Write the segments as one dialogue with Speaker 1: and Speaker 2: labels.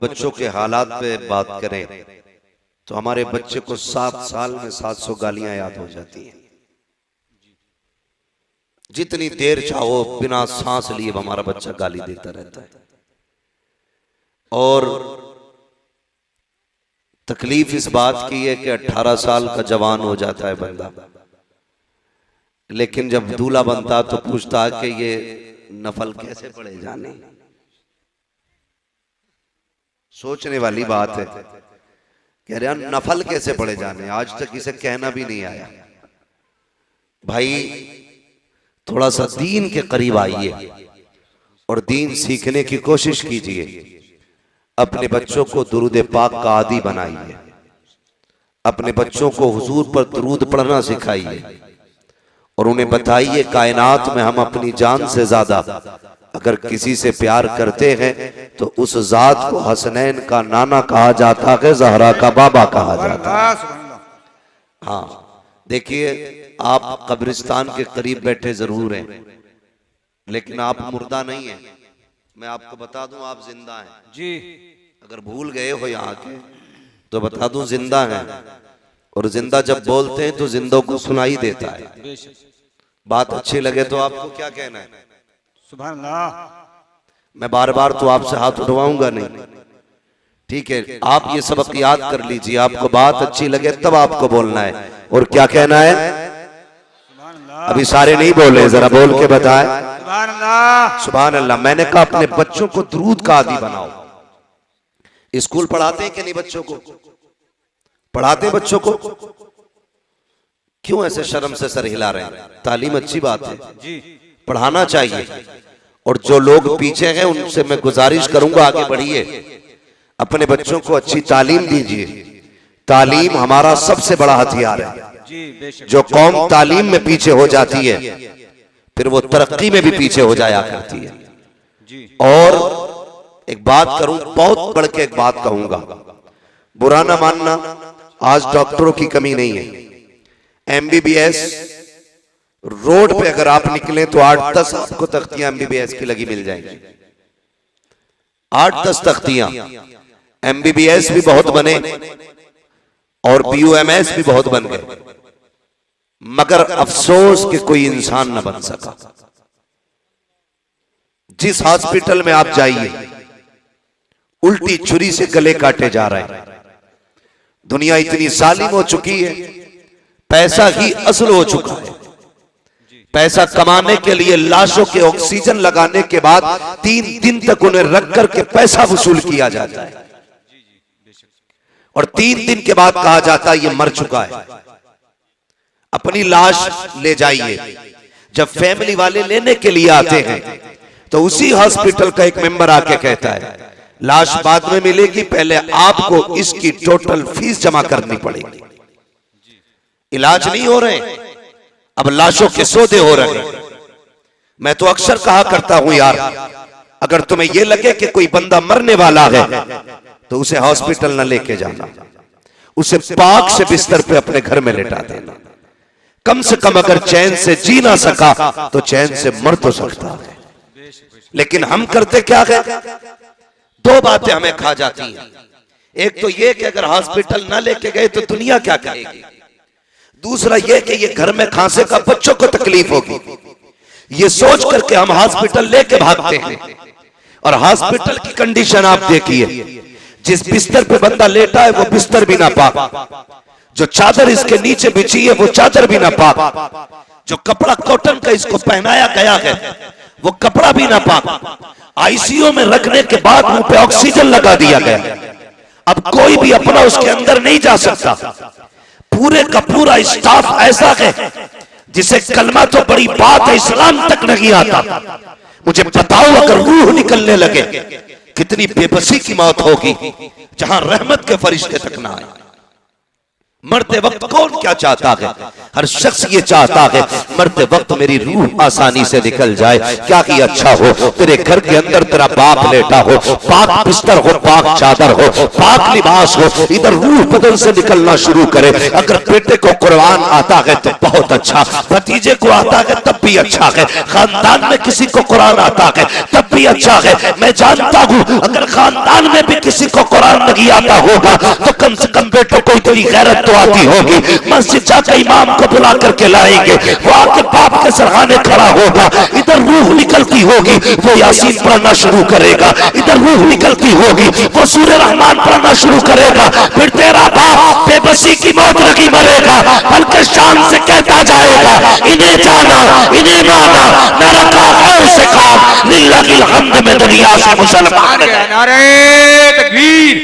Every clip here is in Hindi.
Speaker 1: बच्चों के हालात पे बात करें तो हमारे बच्चे को 7 साल में 700 गालियां याद हो जाती हैं। जितनी देर चाहो बिना सांस लिए हमारा बच्चा गाली देता रहता है। और तकलीफ इस बात की है कि 18 साल का जवान हो जाता है बंदा, लेकिन जब दूल्हा बनता तो पूछता कि ये नफल कैसे पढ़े जाने। सोचने वाली बात है। कह रहे हैं नफल कैसे पढ़े जाने, आज तक इसे कहना भी नहीं आया। भाई थोड़ा सा दीन के करीब आइए और दीन सीखने की कोशिश कीजिए। अपने बच्चों को दुरूद पाक का आदी बनाइए। अपने बच्चों को हुजूर पर दुरूद पढ़ना सिखाइए और उन्हें बताइए कायनात में हम अपनी जान से ज्यादा अगर किसी से प्यार करते हैं तो उस जात को हसनैन का नाना कहा जाता है, जहरा का बाबा कहा जाता है। हाँ देखिए, आप कब्रिस्तान के करीब बैठे जरूर हैं, लेकिन आप मुर्दा नहीं हैं। मैं आपको बता दूं आप जिंदा हैं जी। अगर भूल गए हो यहाँ के तो बता दूं जिंदा हैं। और जिंदा जब बोलते हैं तो जिंदों को सुनाई देता है। बात अच्छी लगे तो आपको क्या कहना है? सुभान अल्लाह। मैं बार बार तो आपसे हाथ उठवाऊंगा नहीं, ठीक है? आप ये सबक याद कर लीजिए। आपको बात अच्छी लगे तब आपको बोलना है। और क्या कहना है? अभी सारे नहीं बोले, जरा बोल के बताएं सुभान अल्लाह। सुभान अल्लाह। मैंने कहा अपने बच्चों को दुरूद का आदी बनाओ। स्कूल पढ़ाते हैं कि नहीं? बच्चों को पढ़ाते हैं। बच्चों को क्यों ऐसे शर्म से सर हिला रहे हैं? तालीम अच्छी बात है जी, पढ़ाना चाहिए। और जो लोग पीछे हैं उनसे मैं गुजारिश करूंगा आगे बढ़िए, अपने बच्चों को अच्छी तालीम दीजिए। तालीम हमारा सबसे बड़ा हथियार है। जो कौम तालीम में पीछे हो जाती है फिर वो तरक्की में भी पीछे हो जाया करती है। और एक बात करूं, बहुत बढ़ के एक बात कहूंगा, बुरा ना मानना, आज डॉक्टरों की कमी नहीं है। MBBS रोड पे अगर आप निकले तो 8-10 आपको तख्तियां MBBS की लगी मिल जाएंगी। 8-10 तख्तियां। MBBS भी बहुत बने और BUMS भी बहुत बन गए, मगर अफसोस कि कोई इंसान न बन सका। जिस हॉस्पिटल में आप जाइए उल्टी छुरी से गले काटे जा रहे हैं। दुनिया इतनी जालिम हो चुकी है, पैसा ही असल हो चुका है। पैसा कमाने के लिए लाशों के ऑक्सीजन लगाने के बाद 3 दिन तक उन्हें रख करके पैसा वसूल किया जाता है और 3 दिन के बाद कहा जाता है ये मर चुका है। अपनी लाश ले जाइए। जब फैमिली वाले लेने के लिए आते हैं तो उसी हॉस्पिटल का एक मेंबर आके कहता है लाश बाद में मिलेगी, पहले आपको इसकी टोटल फीस जमा करनी पड़ेगी। इलाज नहीं हो रहे, अब लाशों के सौदे हो रहे हैं। मैं तो अक्सर कहा करता हूं यार, अगर तुम्हें यह लगे कि कोई बंदा मरने वाला है तो उसे हॉस्पिटल न लेके जाना, उसे पाक से बिस्तर पे अपने घर में लेटा देना। कम से कम अगर चैन से जी ना सका तो चैन से मर तो सकता है। लेकिन हम करते क्या है? 2 बातें हमें खा जाती हैं। एक तो ये कि अगर हॉस्पिटल ना लेके गए तो दुनिया क्या कहेगी। दूसरा ये कि ये घर में खांसे का बच्चों को तकलीफ होगी। ये सोच करके हम हॉस्पिटल लेके भागते हैं। और हॉस्पिटल की कंडीशन आप देखिए, जिस बिस्तर पे बंदा लेटा है वो बिस्तर भी ना पाक, जो चादर इसके नीचे बिछी है वो चादर भी ना पाक, जो कपड़ा कॉटन का इसको पहनाया गया है वो कपड़ा भी ना पाक। आईसीयू में रखने के बाद मुंह पे ऑक्सीजन लगा दिया गया। अब कोई भी अपना उसके अंदर नहीं जा सकता। पूरे का पूरा स्टाफ ऐसा है जिसे कलमा तो बड़ी बात है, इस्लाम तक नहीं आता। मुझे बताओ अगर रूह निकलने लगे कितनी बेबसी की मौत होगी जहां रहमत के फरिश्ते तक ना आए। मरते वक्त कौन क्या चाहता है? हर शख्स ये चाहता है मरते वक्त मेरी रूह आसानी से निकल जाए। क्या कि अच्छा हो तेरे घर के अंदर तेरा बाप लेटा हो, पाक बिस्तर हो, पाक चादर हो, पाक लिबास हो, इधर रूह बदन से निकलना शुरू करे। अगर बेटे को कुरान आता है तो बहुत अच्छा, भतीजे को आता है तब भी अच्छा है, खानदान में किसी को कुरान आता है तब भी अच्छा है। मैं जानता हूँ अगर खानदान में भी किसी को कुरान नहीं आता होगा तो कम से कम बेटों को इतनी गैरत तो आती होगी, मस्जिद जाकर इमाम को बुला करके लाएंगे, वो आके बाप के सरहाने खड़ा होगा, इधर रूह निकलती होगी वो यासीन पढ़ना शुरू करेगा, इधर रूह निकलती होगी वो सूरह रहमान पढ़ना शुरू करेगा। फिर तेरा बाप बेबसी की मौत लगी मरेगा, बल्कि शान से कहता जाएगा इन्हें जाना इन्हें माना, न रखा गैर से काम लिल्लाहिल हम्द में दुनिया से मुसलमान है।
Speaker 2: नारे तकबीर,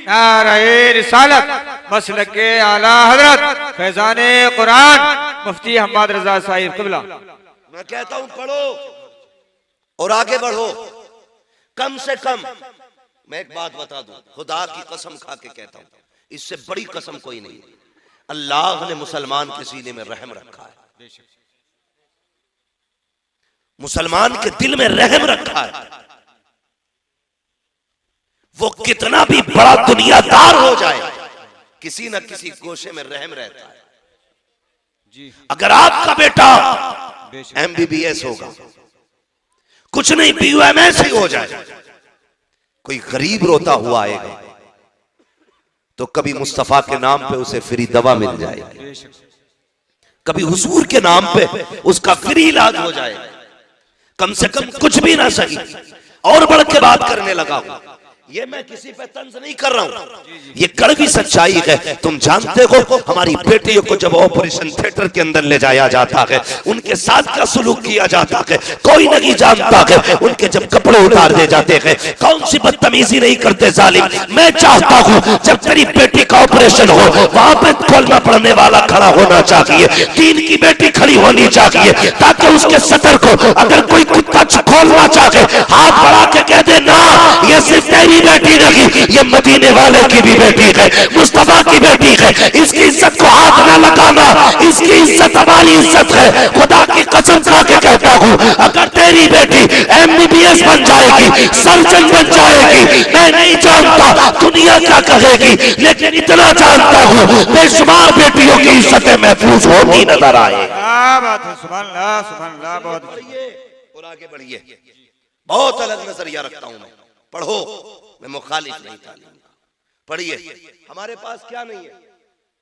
Speaker 2: नारे रिसालत, मसलके आला हजरत फैजाने कुरान मुफ्ती हम्माद रजा साहिब क़िबला।
Speaker 1: मैं कहता हूं पढ़ो और आगे बढ़ो। कम से कम मैं एक बात बता दूं, खुदा की कसम खा के कहता हूं, इससे बड़ी कसम कोई नहीं, अल्लाह ने मुसलमान के सीने में रहम रखा है, मुसलमान के दिल में रहम रखा है। वो कितना भी बड़ा दुनियादार हो जाए किसी न किसी गोशे में रहम रहता है। अगर आपका बेटा MBBS होगा, कुछ नहीं BUMS ही हो जाए, कोई गरीब रोता हुआ आएगा तो कभी मुस्तफा के नाम पे उसे फ्री दवा मिल जाएगी, कभी हुजूर के नाम पे उसका फ्री इलाज हो जाएगा। कम से कम कुछ भी ना सही और बढ़ के बात करने लगा हूं, ये मैं किसी पे तंज नहीं कर रहा हूं, ये कड़वी सच्चाई है। तुम जानते हो हमारी बेटियों को जब ऑपरेशन थिएटर के अंदर ले जाया जाता है, उनके साथ क्या सुलूक किया जाता है कोई नहीं जानता है। उनके जब कपड़े उतार दे जाते हैं, कौन सी बदतमीजी नहीं करते जालिम। मैं चाहता हूं जब तेरी बेटी का ऑपरेशन हो वहां पे खोलना पड़ने वाला खड़ा होना चाहिए, 3 की बेटी खड़ी होनी चाहिए, ताकि उसके सतर को अगर कोई कुत्ता खोलना चाहे हाथ बढ़ा के कह दे ना ये सिर्फ तेरी बेटी नहीं, ये मदीने वाले की भी बेटी है, मुस्तफा की बेटी है, इसकी इज्जत को हाथ ना लगाना, इसकी इज्जत हमारी इज्जत है। खुदा की कसम खा के कहता हूँ अगर तेरी बेटी MBBS बन जाएगी, सर्जन बन जाएगी, मैं नहीं जानता दुनिया क्या कहेगी, लेकिन इतना जानता हूँ बेशुमार बेटियों की इज्जतें महफूज होती नजर आए।
Speaker 2: सुभान अल्लाह, सुभान अल्लाह। बहुत
Speaker 1: और आगे बढ़िए, बहुत अलग नजरिया रखता हूं मैं, पढ़ो, मैं मुखालिफ नहीं तालीम का, पढ़िए। हमारे पास क्या नहीं है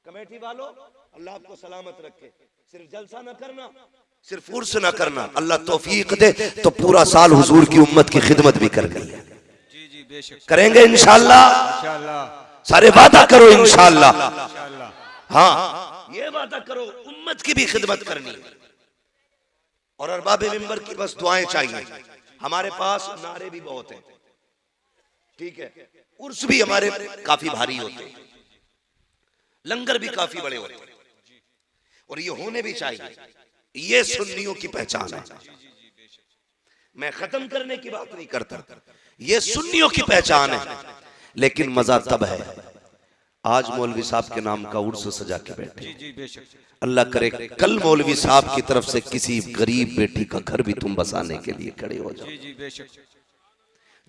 Speaker 1: कमेटी वालों, अल्लाह आपको सलामत रखे, सिर्फ जलसा न करना, सिर्फ उर्स न करना, अल्लाह तौफीक दे तो पूरा साल हुजूर की उम्मत की खिदमत भी करनी है।
Speaker 2: जी जी बेशक
Speaker 1: करेंगे इंशाअल्लाह, सारे वादा करो इंशाअल्लाह। हाँ ये वादा करो उम्मत की भी खिदमत करनी है, और अरबाब मिंबर की बस दुआएं चाहिए। हमारे पास नारे भी बहुत हैं, ठीक है, उर्स भी हमारे काफी भारी होते हैं, लंगर भी काफी बड़े होते हैं, और ये होने भी चाहिए। ये सुन्नियों की पहचान है, मैं खत्म करने की बात नहीं करता, ये सुन्नियों की पहचान है। लेकिन मजा तब है आज मौलवी साहब के नाम का उर्स सजा के बैठे, अल्लाह करे कल मौलवी साहब की तरफ से किसी गरीब बेटी का घर भी तुम बसाने के लिए खड़े हो जाओ।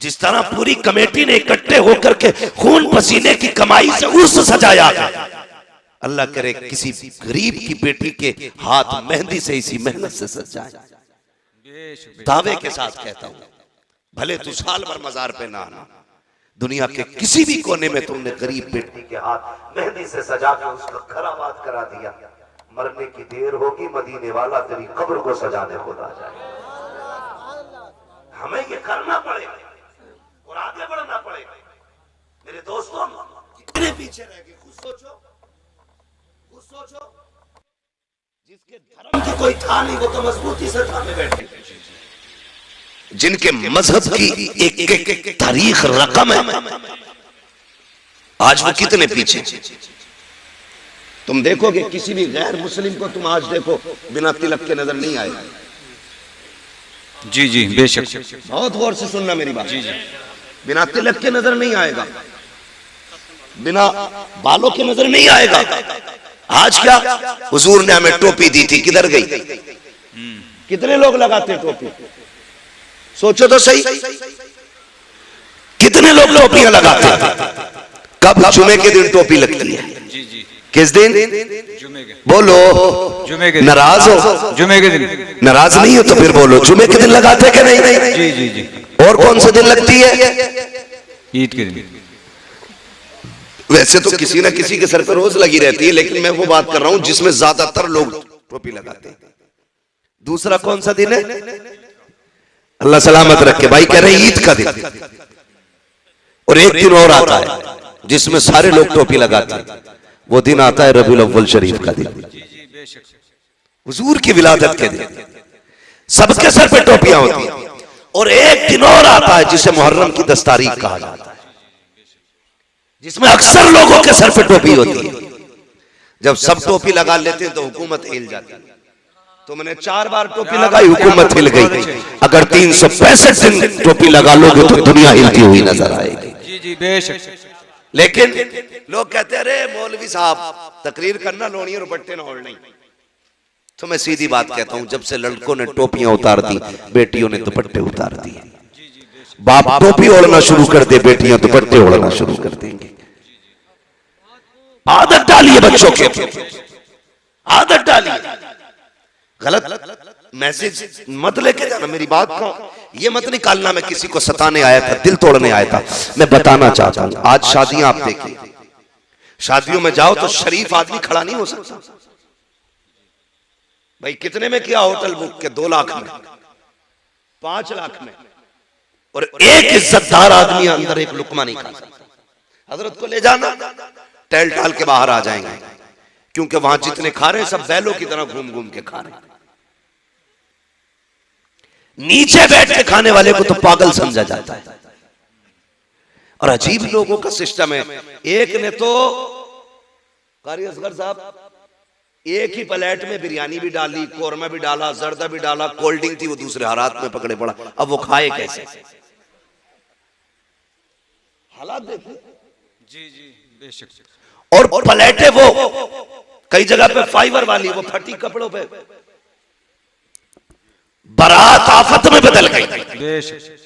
Speaker 1: जिस तरह पूरी कमेटी ने इकट्ठे होकर के खून पसीने की कमाई से उर्स सजाया, अल्लाह करे किसी गरीब की बेटी के हाथ मेहंदी से इसी मेहनत से सज जाए। दावे के साथ कहता हूं भले तू साल भर मजार पे ना आना, दुनिया के किसी भी कोने में तुमने गरीब बेटी के हाथ मेहंदी से सजा के उसका घर आबाद करा दिया, मरने की देर होगी मदीने वाला तेरी कब्र को सजाने खुद आ जाए। हमें ये करना पड़ेगा और आगे बढ़ना पड़ेगा। मेरे दोस्तों इतने पीछे रह गए, खुद सोचो, खुद सोचो, जिसके धर्म की कोई था नहीं वो तो मजबूती से थामे बैठे, जिनके मजहब की एक एक तारीख रकम है, आज वो कितने पीछे। तुम देखोगे किसी भी गैर मुस्लिम को तुम आज देखो बिना तिलक के नजर नहीं आएगा।
Speaker 2: जी जी बेशक,
Speaker 1: बहुत गौर से सुनना मेरी बात। जी जी, बिना तिलक के नजर नहीं आएगा, बिना बालों के नजर नहीं आएगा। आज क्या हुजूर ने हमें टोपी दी थी, किधर गई? कितने लोग लगाते हैं टोपी? सोचो तो सही, कितने लोग टोपियां लगाते हैं? कब? जुमे के दिन टोपी लगती है। किस दिन? बोलो,
Speaker 2: जुमे के
Speaker 1: नाराज हो?
Speaker 2: जुमे के दिन
Speaker 1: नाराज नहीं हो तो फिर बोलो, जुमे के दिन लगाते कि नहीं?
Speaker 2: जी जी जी।
Speaker 1: और कौन से दिन लगती है?
Speaker 2: ईद के दिन।
Speaker 1: वैसे तो किसी ना किसी के सर पर रोज लगी रहती है, लेकिन मैं वो बात कर रहा हूं जिसमें ज्यादातर लोग टोपी लगाते हैं। दूसरा कौन सा दिन है? अल्लाह सलामत रखे, भाई कह रहे हैं ईद का दिन। और एक दिन और आता है जिसमें सारे लोग टोपी लगाते हैं, वो दिन आता है रबीउल अव्वल शरीफ का दिन, हुजूर की विलादत के दिन। सबके सर पे टोपियां होती हैं। और एक दिन और आता है जिसे मुहर्रम की 10 तारीख कहा जाता है, जिसमें अक्सर लोगों के सर पे टोपी होती है। जब सब टोपी लगा लेते हैं तो हुकूमत हिल जाती है। तो मैंने 4 बार टोपी लगाई, हुकूमत हिल गई। अगर 365 दिन टोपी लगा लोगे तो दुनिया हिलती हुई नजर आएगी।
Speaker 2: जी जी बेशक।
Speaker 1: लेकिन लोग कहते हैं, अरे मौलवी साहब तकरीर करना, लोनिया दुपट्टे ना ओढ़ना। तो मैं सीधी बात कहता हूं, जब से लड़कों ने टोपियां उतार दी, बेटियों ने दुपट्टे उतार दिए। बाप टोपी ओढ़ना शुरू कर दे, बेटियां दुपट्टे ओढ़ना शुरू कर देंगे। आदत डालिए बच्चों के, आदत डालिए। गलत मैसेज मत लेके जाना। मेरी बात का ये मत निकालना मैं किसी को सताने आया था, दिल तोड़ने आया था। मैं बताना चाहता हूं, आज शादियां आप देखिए, शादियों में जाओ तो शरीफ आदमी खड़ा नहीं हो सकता। भाई कितने में किया होटल बुक के? 2 लाख में, 5 लाख में। और एक इज्जतदार आदमी अंदर एक लुकमा नहीं खा सकता। हजरत को ले जाना, टहल टाल के बाहर आ जाएंगे, क्योंकि वहां जितने खा रहे हैं सब बैलों की तरह घूम घूम के खा रहे हैं। नीचे बैठ के खाने वाले को तो पागल समझा जाता है। और अजीब लोगों का सिस्टम है। एक ने तो कारी असगर साहब एक ही प्लेट में बिरयानी भी डाली, कोरमा भी डाला, जर्दा भी डाला, कोल्ड ड्रिंक थी, वो दूसरे हालात में पकड़े पड़ा। अब वो खाए कैसे? हालात देखो।
Speaker 2: जी जी बेशक।
Speaker 1: और प्लेटें वो कई जगह पे फाइबर वाली, वो फटी कपड़ों पे। बारात आफत में बदल गई।
Speaker 2: बेशक।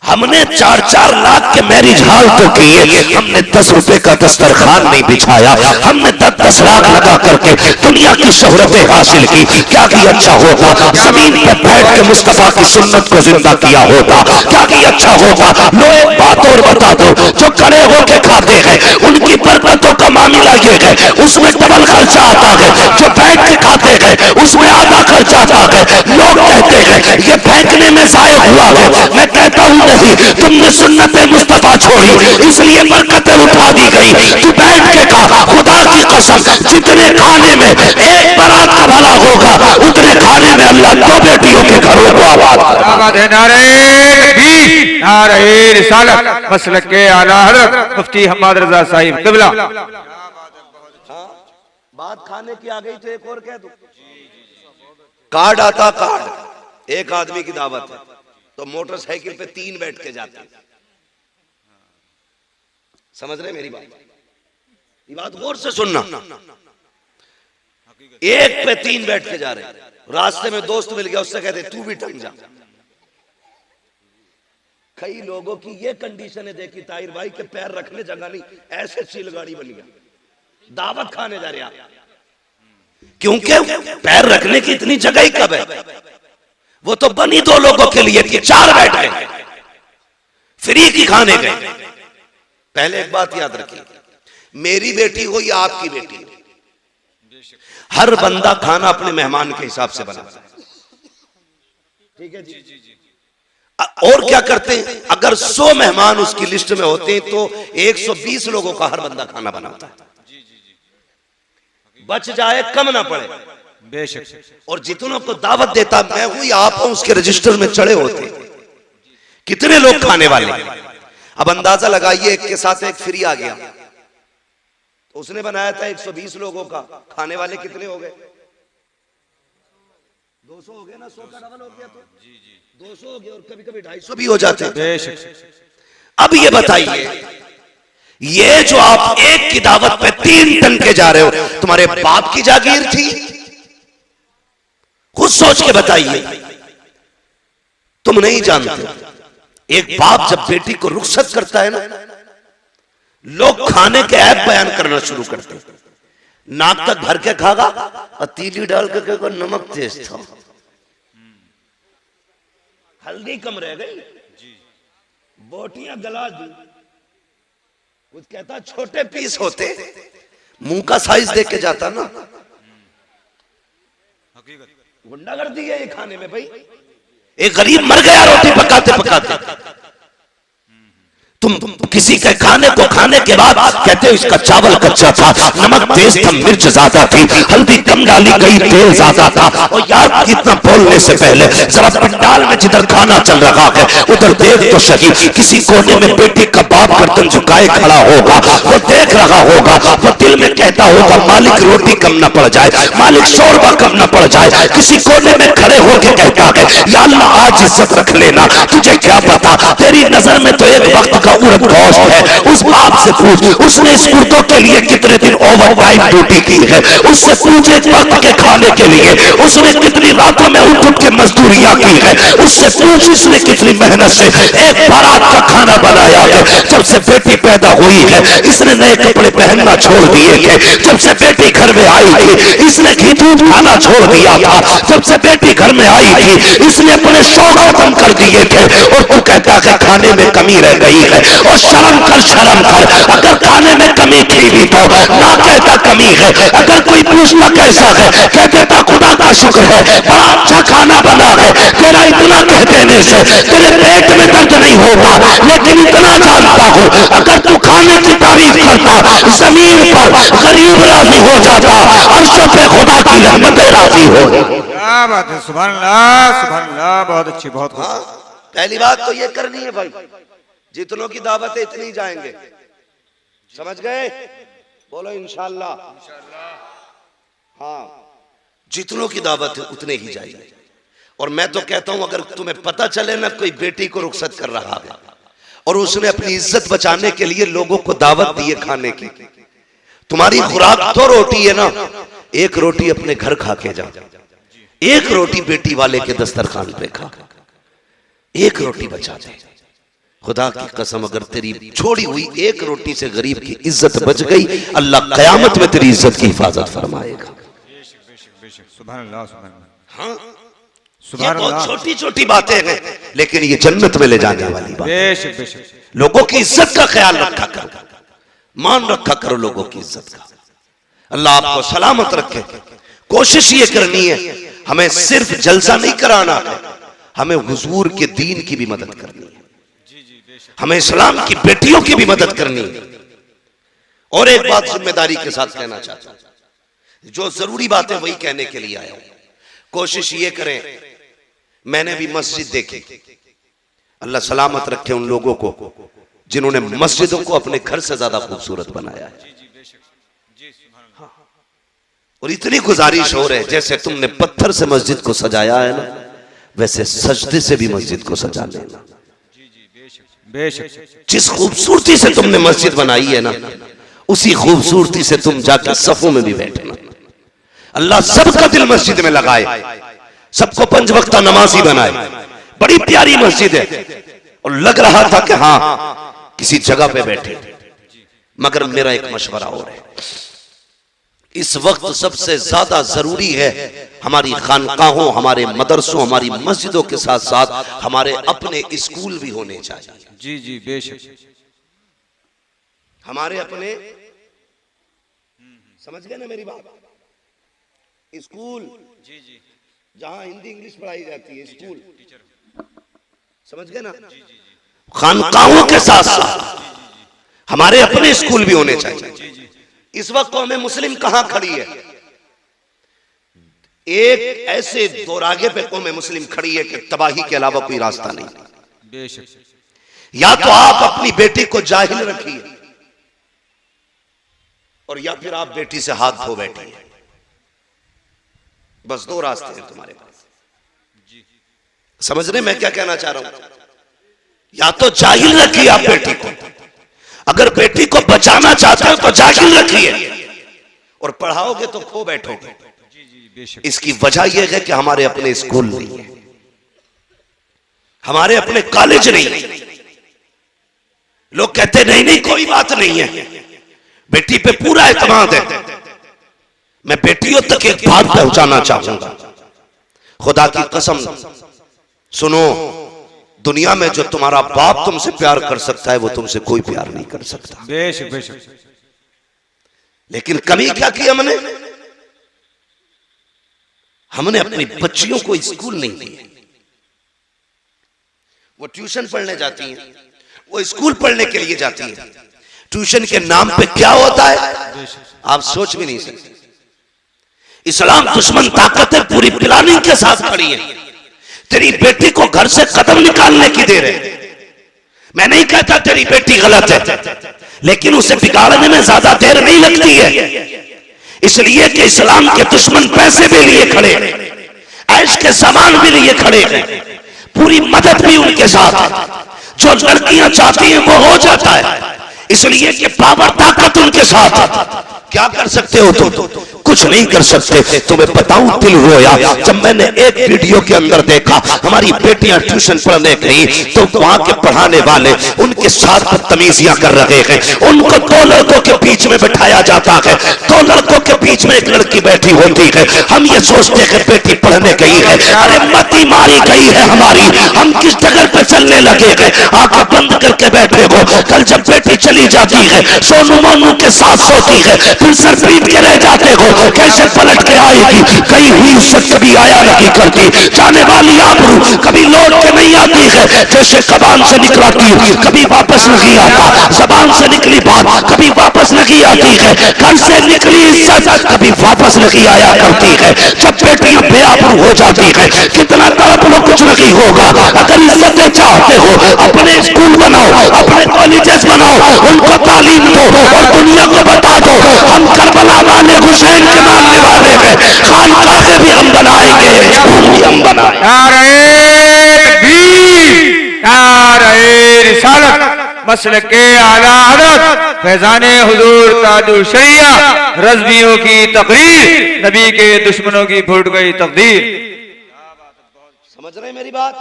Speaker 1: हमने 4-4 लाख के मैरिज हॉल तो किए, हमने 10 रुपए का दस्तरखान नहीं बिछाया। हमने 10-10 लाख लगा करके दुनिया की शोहरतें हासिल की। क्या की अच्छा होता? जमीन पे बैठ के मुस्तफा की सुन्नत को जिंदा किया होता। क्या की अच्छा होता? लो एक बात और बता दो, जो खड़े होके खाते हैं उनकी बरकतों का मामला ये है, उसमें डबल खर्चा आता है। जो बैठ के खाते हैं उसमें आधा खर्चा आता है। लोग कहते हैं ये फेंकने में जाया हुआ है। मैं कहता हूं नहीं, तुमने सुन्नत मुस्तफा छोड़ी इसलिए बरकतें उठा दी गई। तू बैठ के खा, खुदा की कसम, जितने खाने में एक बारात का भला होगा उतने खाने में अल्लाह 2 बेटियों के घरों को आबाद है।
Speaker 2: नारे तकबीर, नारे रिसालत, मसलक के आला हज़रत मुफ्ती हम्मद रजा साहिब क़िबला।
Speaker 1: बात खाने की आ गई तो एक और कह दूं, कार्ड आता, कार्ड एक आदमी की दावत है तो मोटरसाइकिल पे 3 बैठ के जाते हैं। समझ रहे मेरी बात? ये बात गौर से सुनना। एक पे 3 बैठ के जा रहे हैं, रास्ते में दोस्त मिल गया, उससे कहते तू भी टंग जा। कई लोगों की ये कंडीशन है देखी ताहिर भाई के पैर रखने जगह नहीं, ऐसे चील गाड़ी बन गया। दावत खाने जा रहे आप, क्योंकि पैर रखने की इतनी जगह ही कब है? वो तो बनी 2 लोगों के लिए थी, 4 बैठ गए, फ्री की खाने गए। पहले एक बात याद रखिए, मेरी बेटी हो या आपकी बेटी, हर बंदा खाना अपने मेहमान के हिसाब से बनाता है। ठीक है जी? और क्या करते हैं, अगर 100 मेहमान उसकी लिस्ट में होते हैं तो 120 लोगों का हर बंदा खाना बनाता है, बच जाए कम ना पड़े।
Speaker 2: बेशक।
Speaker 1: और जितनों को दावत देता मैं हूं या आप हूं, उसके रजिस्टर में चढ़े होते कितने लोग खाने वाले। अब अंदाजा लगाइए, एक के साथ एक फ्री आ गया तो उसने बनाया था 120 लोगों का, खाने वाले कितने हो गए? 200 हो गए ना, 100 का डबल हो गया तो 200 हो गया, और कभी कभी 250 भी हो जाते हैं।
Speaker 2: बेशक।
Speaker 1: अब ये बताइए ये जो आप एक की दावत पे 3 टन के जा रहे हो, तुम्हारे बाप की जागीर थी? खुद सोच के बताइए, तुम नहीं जानते। एक बाप जब बेटी को रुखसत करता है ना, लोग खाने के ऐप बयान करना शुरू करते हैं। नाक तक भर के खागा और तीली डाल के कहेगा नमक तेज था, हल्दी कम रह गई, बोटियां गला दी। कुछ कहता छोटे पीस होते, मुंह का साइज देख के जाता ना। गुंडागर्दी है ये खाने में भाई। एक गरीब मर गया रोटी पकाते पकाते, तुम किसी के खाने को खाने के बाद कहते हो इसका चावल कच्चा था, नमक तेज था, मिर्च ज्यादा थी, हल्दी कम डाली गई, तेल ज्यादा था। और यार इतना बोलने से पहले जरा पंडाल में जिधर खाना चल रहा है उधर देख तो सही। किसी कोने में बेटी का बाप गर्दन झुकाए खड़ा होगा, वो देख रहा होगा, वो दिल में कहता होगा मालिक रोटी कम न पड़ जाए, मालिक शोरबा कम न पड़ जाए। किसी कोने में खड़े होकर कहता है या अल्लाह आज इज्जत रख लेना, तुझे क्या पता तेरी नजर में तो एक वक्त का उड़द गोश्त है। उस बाप से पूछ उसने इस कुर्तों के लिए कितने दिन ओवर टाइम ड्यूटी की है, उससे पूछ एक वक्त के खाने के लिए उसने कितनी रातों में उठ उठ के मजदूरियां की है, उससे पूछ उसने कितनी मेहनत से एक बारात का खाना बनाया है। जब से बेटी पैदा हुई है इसने नए कपड़े पहनना छोड़ दिए थे, जब से बेटी घर में आई थी इसने घी दूध खाना छोड़ दिया था, जब से बेटी घर में आई थी इसने अपने शौक खत्म कर दिए थे। और तू कहता है खाने में कमी रह गई है। और शर्म कर, शर्म कर, अगर खाने में कमी थी भी तो ना कहता कमी है। अगर कोई पूछता कैसा है कह देता खुदा का शुक्र है बड़ा अच्छा खाना बना है। तेरा इतना कह देने से तेरे पेट में दर्द नहीं होगा, लेकिन इतना जानता हूं अगर तू खाने की तारीफ करता जमीन पर गरीब राजी हो जाता, अर्शों पे खुदा की रहमतें राजी हो।
Speaker 2: क्या बात है, सुभान अल्लाह, सुभान अल्लाह, बहुत अच्छी, बहुत खूब।
Speaker 1: पहली बात तो ये करनी है भाई, जितनों की दावत है इतनी जाएंगे, समझ गए? बोलो इंशाअल्लाह। हाँ, जितनों की दावत है उतने ही जाएंगे। और मैं तो कहता हूं अगर तुम्हें पता चले ना कोई बेटी को रुखसत कर रहा है और उसने अपनी इज्जत बचाने के लिए लोगों को दावत दी है खाने की, तुम्हारी खुराक तो रोटी है ना, एक रोटी अपने घर खा के जा, एक रोटी बेटी वाले के दस्तरखान पे खा, एक रोटी बचा दे। खुदा की कसम अगर तेरी छोड़ी हुई एक रोटी से गरीब की इज्जत बच गई, अल्लाह कयामत में तेरी इज्जत की हिफाजत फरमाएगा।
Speaker 2: सुभान अल्लाह, सुभान अल्लाह।
Speaker 1: हाँ,
Speaker 2: सुभान
Speaker 1: ये बहुत
Speaker 2: अल्लाह।
Speaker 1: छोटी छोटी बातें हैं लेकिन ये जन्नत में ले जाने वाली बात।
Speaker 2: बेशक बेशक।
Speaker 1: लोगों की इज्जत का ख्याल रखा करो, मान रखा करो लोगों की इज्जत का। अल्लाह आपको सलामत रखे। कोशिश ये करनी है हमें सिर्फ जलसा नहीं कराना है, हमें हुजूर के दीन की भी मदद करनी है, हमें इस्लाम की बेटियों की भी मदद करनी है। और एक बात जिम्मेदारी के साथ कहना चाहता हूं, जो जरूरी बात है वही कहने के लिए आया हूं। कोशिश ये करें, मैंने भी मस्जिद देखी, अल्लाह सलामत रखे उन लोगों को जिन्होंने मस्जिदों को अपने घर से ज्यादा खूबसूरत बनाया है। और इतनी गुजारिश हो रही है जैसे तुमने पत्थर से मस्जिद को सजाया है ना, वैसे सजदे से भी मस्जिद को सजा लेना। जिस खूबसूरती से तुमने मस्जिद बनाई है ना, उसी खूबसूरती से तुम जाकर सफों में भी बैठना। अल्लाह सबका दिल मस्जिद में लगाए, सबको 5 वक्ता नमाजी बनाए। बड़ी प्यारी मस्जिद है और लग रहा था कि हाँ किसी जगह पे बैठे। मगर मेरा एक मशवरा और है, इस वक्त सबसे ज्यादा जरूरी है हमारी खानकाहों, हमारे मदरसों, हमारी मस्जिदों के साथ साथ हमारे अपने स्कूल भी होने चाहिए।
Speaker 2: जी जी बेशक।
Speaker 1: हमारे अपने, समझ गए ना मेरी बात? स्कूल,
Speaker 2: जी जी,
Speaker 1: जहां हिंदी इंग्लिश पढ़ाई जाती है, स्कूल, समझ गए ना? खानकाहों के साथ साथ हमारे अपने स्कूल भी होने चाहिए। इस वक्त तो हमें मुस्लिम कहां खड़ी है? एक ऐसे दोरागे पे कौम मुस्लिम खड़ी है कि तबाही के अलावा कोई रास्ता नहीं।
Speaker 2: बेशक।
Speaker 1: या तो आप अपनी बेटी को जाहिल रखिए और या फिर आप बेटी से हाथ धो बैठिए। बस 2 रास्ते हैं तुम्हारे पास। समझ रहे मैं क्या कहना चाह रहा हूं? या तो जाहिल रखिए आप बेटी को, अगर बेटी को बचाना चाहते हो तो जाहिल रखिए, और पढ़ाओगे तो खो बैठोगे। इसकी वजह यह है कि हमारे अपने स्कूल नहीं है, हमारे अपने कॉलेज नहीं है। लोग कहते नहीं नहीं कोई बात नहीं है, बेटी पे पूरा एतमाद है। मैं बेटियों तक एक बात पहुंचाना चाहूंगा, खुदा की कसम सुनो, दुनिया में जो तुम्हारा बाप तुमसे प्यार कर सकता है वो तुमसे कोई प्यार नहीं कर सकता।
Speaker 2: बेशक बेशक।
Speaker 1: लेकिन कमी क्या की हमने अपनी बच्चियों को स्कूल नहीं दिए। वो ट्यूशन पढ़ने जाती हैं, वो स्कूल पढ़ने के लिए जाती हैं। ट्यूशन के नाम पे क्या होता है आप सोच भी नहीं सकते। इस्लाम दुश्मन ताकत है, पूरी प्लानिंग के साथ खड़ी है। तेरी बेटी को घर से कदम निकालने की देर है। मैं नहीं कहता तेरी बेटी गलत है, लेकिन उसे बिगाड़ने में ज्यादा देर नहीं लगती है। इसलिए कि इस्लाम के दुश्मन पैसे भी लिए खड़े, ऐश के सामान भी लिए खड़े हैं, पूरी मदद भी उनके साथ है। जो लड़कियां चाहती हैं वो हो जाता है, इसलिए कि पावर ताकत उनके साथ है। क्या कर सकते हो तुम? कुछ नहीं कर सकते। तुम्हें बताऊं दिल रोया जब मैंने एक वीडियो के अंदर देखा हमारी बेटियां ट्यूशन पढ़ने गई तो वहां के पढ़ाने वाले उनके साथ बदतमीजियां कर रहे हैं। उनको दो लड़कों के बीच में बैठाया जाता है, दो लड़कों के बीच में एक लड़की बैठी होती है। हम ये सोचते हैं बेटी पढ़ने गई है, अरे मती मारी गई है हमारी, हम किस जगह पे चलने लगे हैं? आंखें बंद करके बैठे हो। कल जब बेटी चली जाती है, सोनू मोनू के साथ सोती है, फिर सर पीट के रह जाते हो। कैसे पलट के आएगी? गई हुई इज्जत कभी आया नहीं करती, जाने वाली आबरू कभी लौट के नहीं आती है। जैसे जबान से निकला तीर कभी वापस नहीं आता, जबान से निकली बात कभी वापस नहीं आती है, घर से निकली इज्जत कभी वापस नहीं आया करती है। जब बेटियां बेआबरू हो जाती है, कितना तड़प लो कुछ नहीं होगा। अगर इज्जतें चाहते हो, अपने स्कूल बनाओ, अपने कॉलेजेस बनाओ, उनको तालीम दो और दुनिया को बता दो हम करबला वाले हुसैन के मानने वाले हैं। खानकाहें भी हम बनाएंगे, स्कूल भी हम बनाएंगे।
Speaker 2: नारे तकबीर, नारे रिसालत, मसलके आला हज़रत, फैज़ाने हुजूर ताजुल शरिया, रज़वियों की तकरीर, नबी के दुश्मनों की फूट गई तकदीर।
Speaker 1: समझ रहे मेरी बात?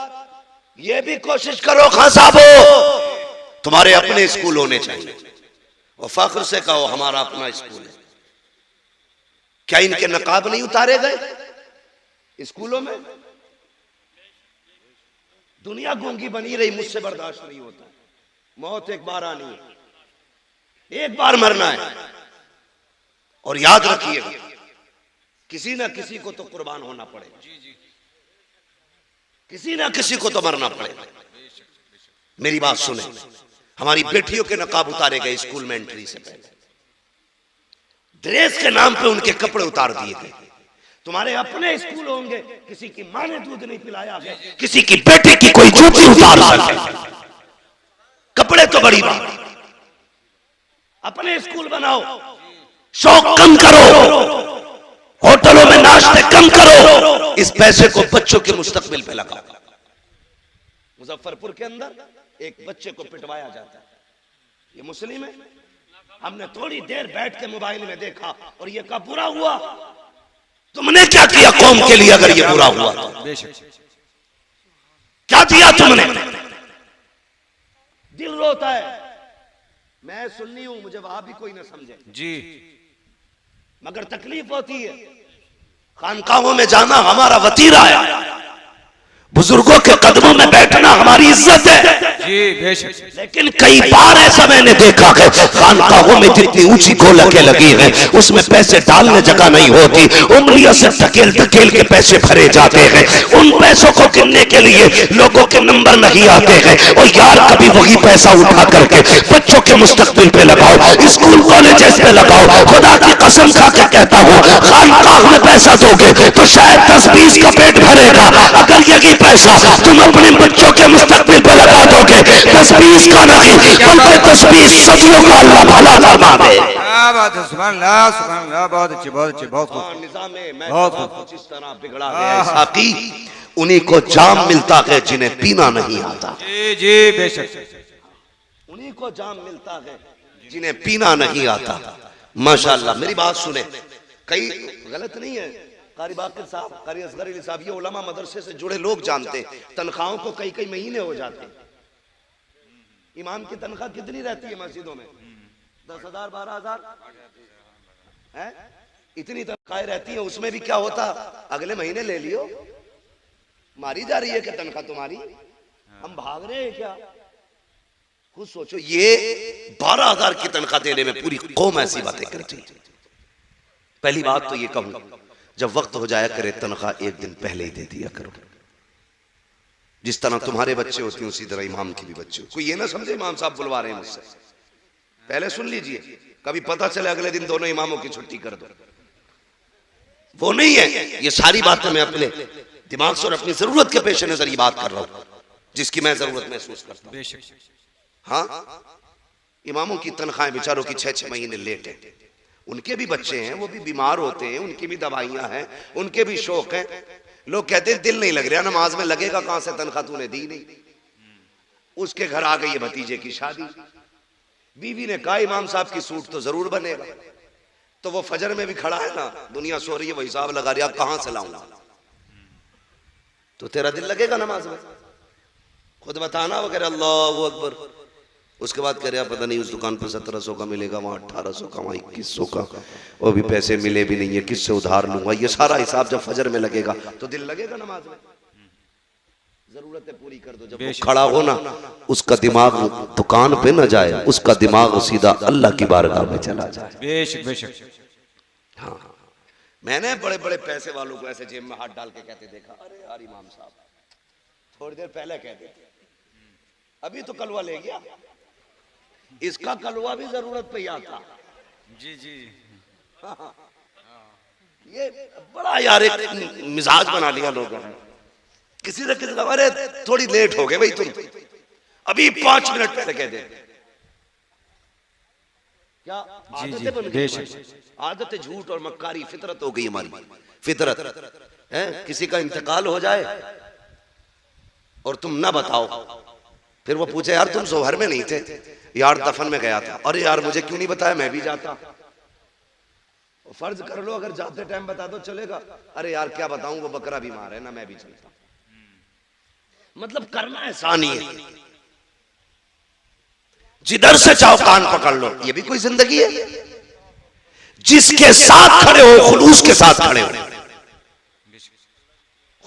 Speaker 1: ये भी कोशिश करो खान साहबो, तुम्हारे अपने स्कूल होने चाहिए और फख्र से कहो हमारा अपना स्कूल है। क्या इनके नकाब नहीं उतारे गए स्कूलों में? दुनिया गूंगी बनी रही, मुझसे बर्दाश्त नहीं होता। मौत एक बार आनी है, एक बार मरना है, और याद रखिएगा किसी ना किसी को तो कुर्बान होना पड़ेगा, किसी ना किसी को तो मरना पड़ेगा। मेरी बात सुने, हमारी बेटियों के नकाब उतारे गए स्कूल में एंट्री से पहले, ड्रेस के नाम पे उनके कपड़े उतार दिए गए। तुम्हारे अपने स्कूल होंगे, किसी की मां ने दूध नहीं पिलाया है, किसी की बेटी की कोई जूती उतार सके, कपड़े तो बड़ी बात। अपने स्कूल बनाओ, शौक कम करो, होटलों में नाश्ते कम करो, इस पैसे को बच्चों के मुस्तकबिल पे लगाओ। मुजफ्फरपुर के अंदर एक बच्चे को पिटवाया जाता है, ये मुस्लिम है। हमने थोड़ी देर बैठ के मोबाइल में देखा और ये कब बुरा हुआ? तुमने क्या किया कौम के लिए अगर ये बुरा हुआ तो? क्या दिया तुमने? दिल रोता है। मैं सुन्नी हूं, मुझे वहां भी कोई ना समझे
Speaker 2: जी,
Speaker 1: मगर तकलीफ होती है। खानकाहों में जाना हमारा वतीरा है, बुजुर्गों के कदमों में बैठना हमारी इज्जत है
Speaker 2: जी, बेशक।
Speaker 1: लेकिन कई बार ऐसा मैंने देखा है खानकाहों में जितनी ऊंची गोलकें लगी हैं उसमें पैसे डालने जगह नहीं होती, उंगलियों से धकेल धकेल के पैसे भरे जाते हैं। उन पैसों को गिनने के लिए लोगों के नंबर नहीं आते हैं। और यार कभी वही पैसा उठा करके बच्चों के मुस्तकबिल पे लगाओ, स्कूल कॉलेजेस पे लगाओ। खुदा की कसम खा के कहता हूँ, खानकाह में पैसा दोगे तो शायद 10-20 का पेट भरेगा। अगर यही पैसा तुम अपने बच्चों के मुस्तकबिल पे लगा दोगे 10-20 का नहीं बल्कि 10-20 सदियों का अल्लाह भला फरमा दे।
Speaker 2: क्या बात है, सुभान अल्लाह, सुभान अल्लाह। बहुत अच्छी, बहुत अच्छी, बहुत खूब।
Speaker 1: निज़ामे महबूबा कुछ इस तरह बिगड़ा गया है साकी, उन्हीं को जाम मिलता है जिन्हें पीना नहीं आता।
Speaker 2: जी जी, बेशक।
Speaker 1: उन्हीं को जाम मिलता है जिन्हें पीना नहीं आता। माशाअल्लाह, मेरी बात सुने, कई गलत नहीं है, कारी बाकर साहब, कारी असगर अली साहब, ये उलमा मदरसे से जुड़े लोग जानते हैं, तनख्वाहों को कई कई महीने हो जाते हैं। इमाम की तनख्वाह कितनी रहती है मस्जिदों में? 10,000 12,000 है, इतनी तनख्वाहें रहती है। उसमें भी क्या होता, अगले महीने ले लियो, मारी जा रही है कि तनख्वाह तुम्हारी, हम भाग रहे हैं क्या? खुद सोचो, ये 12,000 की तनख्वाह देने में पूरी कौम ऐसी बातें करती है। पहली बात तो ये कहूं, जब वक्त हो जाया करे तनख्वाह एक दिन पहले ही दे दिया करो। जिस तरह तुम्हारे बच्चे होते हैं उसी तरह इमाम की भी बच्चे हो। कोई ये ना समझे इमाम साहब बुलवा रहे हैं मुझसे, पहले सुन लीजिए, कभी पता चले अगले दिन दोनों इमामों की छुट्टी कर दो। वो नहीं है, ये सारी बातें मैं अपने दिमाग से और अपनी जरूरत के पेश नजर ये बात कर रहा हूं, जिसकी मैं जरूरत महसूस करता हूं। हाँ, इमामों की तनख्वाहें बेचारों की 6-6 महीने लेट है। उनके भी बच्चे हैं, वो भी बीमार होते हैं, उनकी भी दवाइयां हैं, उनके भी शौक हैं। लोग कहते हैं दिल नहीं लग रहा नमाज में, लगेगा कहां से, तनख्वाह तूने दी नहीं। उसके घर आ गई है भतीजे की शादी, बीवी ने कहा इमाम साहब की सूट तो जरूर बनेगा, तो वो फजर में भी खड़ा है ना, दुनिया सो रही है, वो हिसाब लगा रही है कहां से लाऊंगा, तो तेरा दिल लगेगा नमाज में? खुद बताना। वो कह रहे अल्लाह अकबर, उसके बाद कह रहे पता नहीं उस दुकान पर 1700 का मिलेगा, वहां 1800 का, वहां 2100 का, वो भी पैसे मिले भी नहीं है, किससे उधार लूंगा। ये सारा हिसाब जब फजर में लगेगा तो दिल लगेगा नमाज में? जरूरतें पूरी कर दो। जब वो खड़ा हो ना, उसका दिमाग दुकान पे ना जाए, उसका दिमाग सीधा अल्लाह की बारगाह में चला जाए।
Speaker 2: बेशक बेशक।
Speaker 1: हाँ, मैंने बड़े बड़े पैसे वालों को ऐसे जेब में हाथ डाल के कहते देखा, अरे यार इमाम साहब थोड़ी देर पहले कहते थे, अभी तो कलवा ले गया, इसका कलवा भी जरूरत पे आता।
Speaker 2: जी जी।
Speaker 1: हाँ, ये बड़ा यार एक मिजाज बना लिया लोगों ने। किसी ने किसी, अरे थोड़ी लेट हो गए भाई तुम, अभी 5 मिनट पहले कह दे। क्या आदतें बन गई? आदतें झूठ और मक्कारी फितरत हो गई हमारी। फितरत है, किसी का इंतकाल हो जाए और तुम ना बताओ, फिर वो पूछे यार तुम जोहर में नहीं थे, यार दफन में गया था, अरे यार मुझे क्यों नहीं बताया, मैं भी जाता। फर्ज कर लो अगर जाते टाइम बता दो चलेगा, अरे यार क्या बताऊं वो बकरा बीमार है ना, मैं भी चलता। मतलब करना आसान ही है, जिधर से चाहो कान पकड़ लो। ये भी कोई जिंदगी है? जिसके साथ खड़े हो खुलूस के साथ खड़े हो,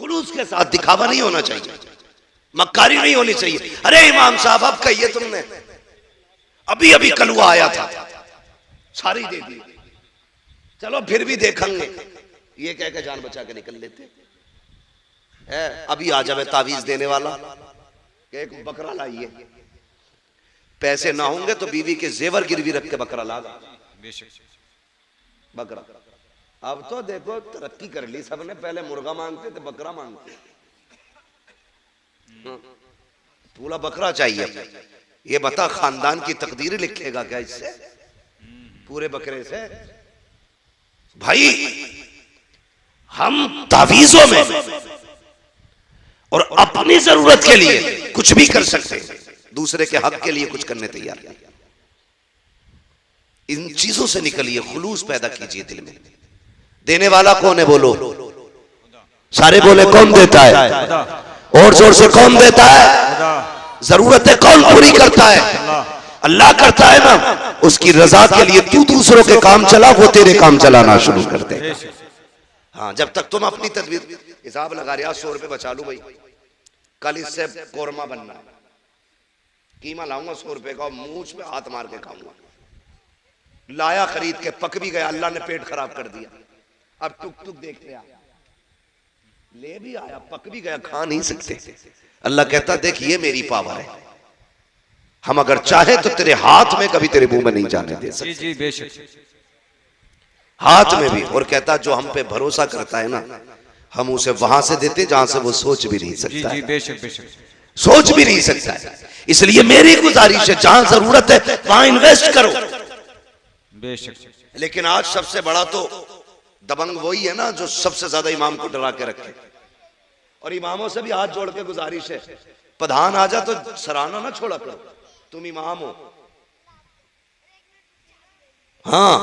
Speaker 1: खुलूस के साथ, दिखावा नहीं होना चाहिए, मक्कारी नहीं होनी चाहिए। अरे इमाम साहब अब कहिए तुमने, अभी अभी कलवा आया था, सारी दे दी, चलो फिर भी देखेंगे, ये कह के जान बचा के निकल लेते है। अभी आ जावे तावीज देने वाला, एक बकरा लाइए, पैसे ना होंगे तो बीवी के जेवर गिरवी रख के बकरा ला, बकरा। अब तो देखो तरक्की कर ली सबने, पहले मुर्गा मांगते थे, बकरा मांगते, पूरा बकरा चाहिए। ये बता खानदान की तकदीर लिखेगा क्या इससे, पूरे बकरे से? भाई हम तावीजों में और अपनी जरूरत के लिए कुछ भी कर सकते हैं, दूसरे के हक के लिए कुछ करने तैयार नहीं। इन चीजों से निकलिए, खुलूस पैदा कीजिए दिल में। देने वाला कौन है बोलो? सारे बोले कौन देता है? और जोर से कौन देता है? जरूरतें कौन पूरी करता है? अल्लाह करता है ना। उसकी रजा के लिए तू दूसरों के काम चला, वो तेरे काम चलाना शुरू कर दे। हाँ, जब तक तुम अपनी तदबीर हिसाब लगा रहे, 100 रुपए बचा लू भाई, कल इससे कोरमा बनना है, कीमा लाऊंगा 100 रुपए का, मूछ में हाथ मार के खाऊंगा। लाया खरीद के, पक भी गया, अल्लाह ने पेट खराब कर दिया। अब टुक टुक देखते आ, ले भी आया, पक भी गया, खा नहीं सकते। अल्लाह कहता देख ये मेरी पावर है, हम अगर चाहे तो तेरे हाथ में कभी तेरे मुंह में नहीं जाने दे सकते। जी बेशक, हाथ में भी। और कहता जो हम पे भरोसा करता है ना, हम उसे वहां से देते जहां से वो सोच भी नहीं सकता। जी बेशक बेशक, सोच भी नहीं सकता है। इसलिए मेरी गुजारिश है जहां जरूरत है वहां इन्वेस्ट करो। बेशक। लेकिन आज सबसे बड़ा तो दबंग वही है ना जो सबसे ज्यादा इमाम को डरा के रखे। और इमामों से भी हाथ जोड़ के गुजारिश है, प्रधान आ जा तो सराहना ना छोड़ा करो, तुम इमाम हो, हाँ,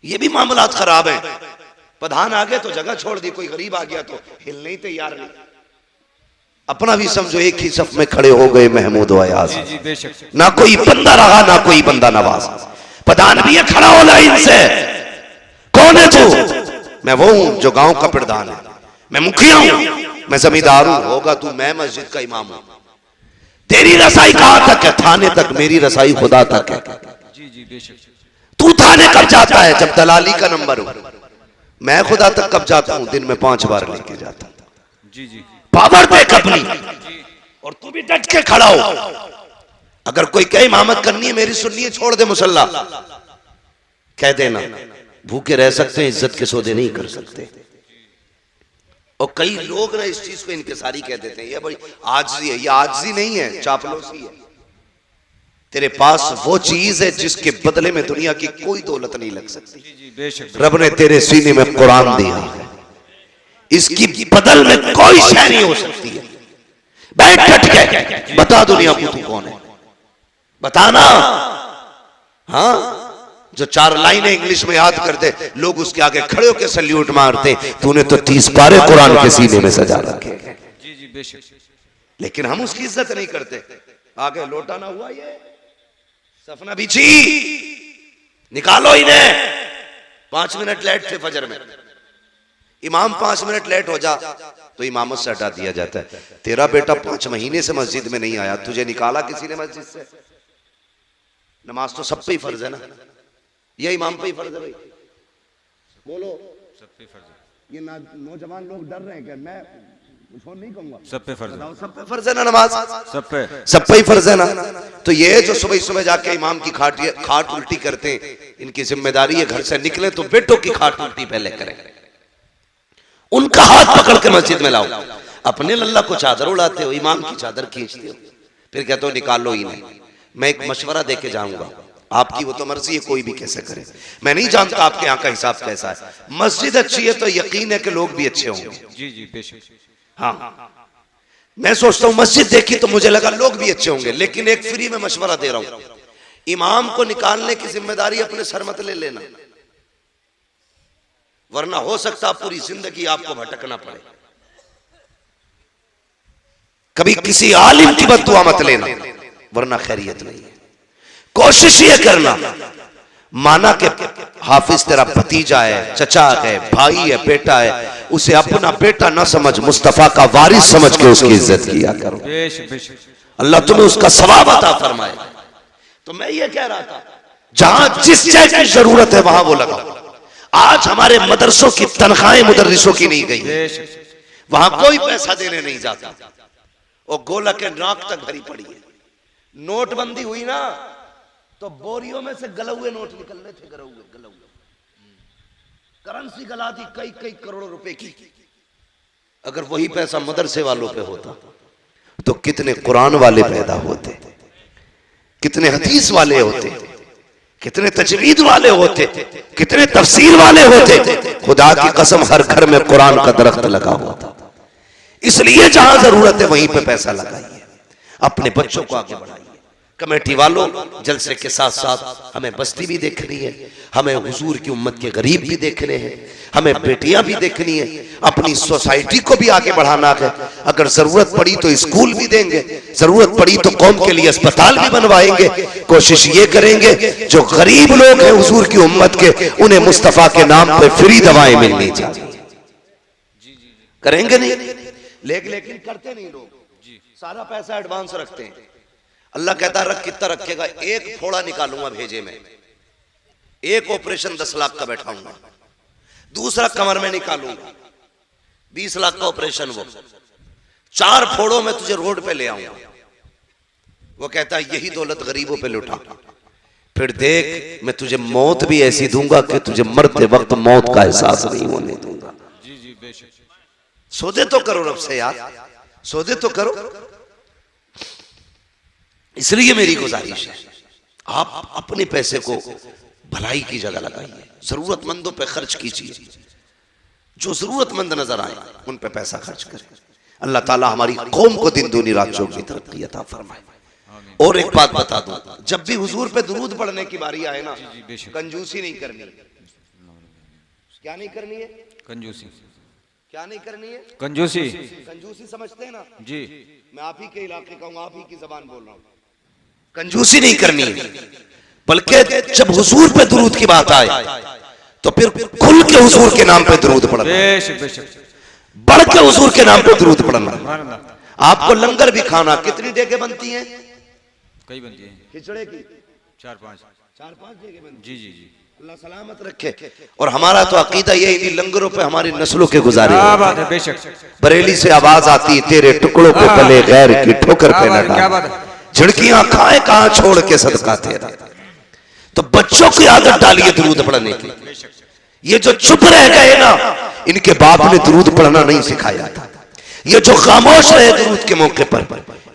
Speaker 1: ये भी मामलात खराब है। प्रधान आ गए तो जगह छोड़ दी, कोई गरीब आ गया तो हिलने ही तैयार नहीं। अपना भी समझो एक ही सफ में खड़े हो गए महमूद अयाज, ना कोई बंदा रहा ना कोई बंदा नवाज। प्रधान भी है, खड़ा हो लाइन से। कौन है तू? मैं वो हूं जो गांव का प्रधान है, मैं मुखिया हूं, मैं जमींदार हूं। होगा तू, मैं मस्जिद का इमाम हूं। तेरी रसाई कहां तक है? थाने तक। मेरी रसाई खुदा तक है। तू थाने कब जाता है? जब दलाली का नंबर हो। मैं खुदा तक कब जाता हूं? दिन में 5 बार लेके जाता हूं। पावर देख अपनी, और तू भी डट के खड़ा हो। अगर कोई कहे इमामत करनी है मेरी सुननी है, छोड़ दे मुसल्ला, कह देना। भूखे रह सकते हैं, इज्जत के सौदे नहीं कर सकते। और कई लोग ना इस चीज को इनकिसारी कह देते हैं, ये बड़ी आजिज़ी है। ये आजिज़ी नहीं है, चापलूसी है। तेरे पास वो चीज है जिसके बदले में दुनिया की कोई दौलत नहीं लग सकती। रब ने तेरे सीने में कुरान दिया है, इसकी बदल में कोई शय नहीं हो सकती है। बैठ डट के बता दुनिया को तू कौन है, बताना। हाँ, जो 4 लाइनें इंग्लिश में याद करते लोग उसके आगे खड़े होकर सल्यूट मारते। तूने तो 30 पारे कुरान के सीने में सजा रखे। लेकिन हम उसकी इज्जत नहीं करते। आगे लोटा ना हुआ, ये सफना बिछी, निकालो इन्हें। 5 मिनट लेट थे फजर में, इमाम 5 मिनट लेट हो जा तो इमामत से हटा दिया जाता है। तेरा बेटा 5 महीने से मस्जिद में नहीं आया, तुझे निकाला किसी ने मस्जिद से? नमाज तो सब पे ही फर्ज है ना, ये इमाम पे ही फर्ज है भाई? बोलो, सब पे फर्ज है। ये नौजवान लोग डर रहे हैं कि मैं कुछ नहीं कहूंगा। सब पे फर्ज है, सब पे फर्ज है ना नमाज, सब पे ही फर्ज है ना। तो ये जो सुबह सुबह जाके इमाम की खाट उल्टी करते हैं, इनकी जिम्मेदारी है घर से निकले तो बेटों की खाट उल्टी पहले करें, उनका हाथ पकड़ के मस्जिद में लाओ। अपने लल्ला को चादर उड़ाते हो, इमाम की चादर खींचते हो, फिर कहते हो निकालो ही नहीं। मैं एक मशवरा देके जाऊंगा, आपकी वो तो मर्जी है, कोई भी कैसे करे। मैं नहीं जानता आपके यहाँ का हिसाब कैसा है। मस्जिद अच्छी है तो यकीन है कि लोग भी अच्छे होंगे। जी जी बेशक। हाँ, मैं सोचता हूँ मस्जिद देखी तो मुझे लगा लोग भी अच्छे होंगे। लेकिन एक फ्री में मशवरा दे रहा हूँ, इमाम को निकालने की जिम्मेदारी अपने सर मत ले लेना, वरना हो सकता पूरी जिंदगी आपको भटकना पड़े। कभी किसी आलिम की बद्दुआ मत लेना, वरना खैरियत नहीं है। कोशिश ये करना, माना कि हाफिज तेरा भतीजा है, चचा है, भाई है, बेटा है, उसे अपना बेटा ना समझ, मुस्तफा का वारिस समझ के उसकी इज्जत किया करो। अल्लाह तुम्हें उसका सवाब अता फरमाए। तो मैं ये कह रहा था, जहां जिस चीज की जरूरत है वहां वो लगाओ। आज हमारे मदरसों की तनख्वाहें मुदर्रिसों की नहीं गई, वहां कोई पैसा देने नहीं जाता, और गोला के नाक तक भरी पड़ी है। नोटबंदी हुई ना तो बोरियों में से गले हुए नोट निकल रहे थे, गले हुए करेंसी गला दी कई कई करोड़ों रुपए की। अगर वही पैसा मदरसे वालों पे होता तो कितने कुरान वाले पैदा होते, कितने हदीस वाले होते, कितने तजवीद वाले होते, कितने तफसीर वाले होते। खुदा की कसम हर घर में कुरान का दरख्त लगा होता। इसलिए जहां जरूरत है वहीं पे पैसा लगाइए, अपने बच्चों को आगे बढ़ाइए। कमेटी वालों, जलसे के साथ साथ हमें बस्ती भी देखनी है, हमें हुजूर की उम्मत के गरीब भी देखने हैं, हमें बेटियां भी देखनी है, अपनी सोसाइटी को भी आगे बढ़ाना है। अगर जरूरत पड़ी तो स्कूल भी देंगे, जरूरत पड़ी तो कौम के लिए अस्पताल भी बनवाएंगे। कोशिश ये करेंगे जो गरीब लोग हैं हुजूर की उम्मत के, उन्हें मुस्तफा के नाम पे फ्री दवाएं मिलनी चाहिए। करेंगे नहीं, लेकिन करते नहीं लोग, सारा पैसा एडवांस रखते हैं। अल्लाह कहता रख, कितना रखेगा? एक फोड़ा निकालूंगा भेजे में, एक ऑपरेशन 10 लाख का बैठाऊंगा, दूसरा कमर में निकालूंगा 20 लाख का ऑपरेशन, वो 4 फोड़ों में तुझे रोड पे ले आऊंगा। वो कहता है यही दौलत गरीबों पे लुटा, फिर देख मैं तुझे मौत भी ऐसी दूंगा कि तुझे मरते वक्त मौत का एहसास नहीं होने दूंगा। सौदे तो करो रब से यार, सौदे तो करो। इसलिए मेरी गुजारिश है, आप अपने पैसे को भलाई की जगह लगाइए, जरूरतमंदों पे खर्च कीजिए, जो जरूरतमंद नजर आए उन पे पैसा खर्च करें। अल्लाह ताला हमारी कौम को दिन दूनी रात चौगुनी तरक्की अता फरमाए। और एक बात बता दूं, जब भी हुजूर पे दुरूद पढ़ने की बारी आए ना, कंजूसी नहीं करनी। क्या नहीं करनी है?
Speaker 2: कंजूसी।
Speaker 1: क्या नहीं करनी है?
Speaker 2: कंजूसी।
Speaker 1: कंजूसी समझते हैं ना
Speaker 2: जी।
Speaker 1: मैं आप ही के इलाके का हूं, आप ही की जबान बोल रहा हूं। कंजूसी नहीं करनी है, बल्कि जब हुजूर पे दुरूद की बात आए तो फिर खुल के हुजूर के नाम पे दुरूद पढ़ना,
Speaker 2: बेशक बेशक,
Speaker 1: बढ़ के हुजूर के नाम पे दुरूद पढ़ना। आपको लंगर भी खाना, कितनी डेगे बनती हैं?
Speaker 2: कई बनती है
Speaker 1: खिचड़े की
Speaker 2: 4-5
Speaker 1: डेगे बनती।
Speaker 2: जी जी जी।
Speaker 1: अल्लाह सलामत रखे। और हमारा तो अकीदा ये इन लंगरों पे हमारी नस्लों के गुजारे।
Speaker 2: क्या बात है, बेशक।
Speaker 1: बरेली से आवाज आती है, तेरे टुकड़ों पे पले गैर की ठोकर पे न
Speaker 2: क्या बात है,
Speaker 1: झिड़कियां खाए कहां छोड़ के सदका तेरा। तो बच्चों की आदत डालिए दुरूद पढ़ने की। ये जो चुप रह गए ना, इनके बाप ने दुरूद पढ़ना नहीं सिखाया था। ये जो खामोश रहे दुरूद के मौके पर,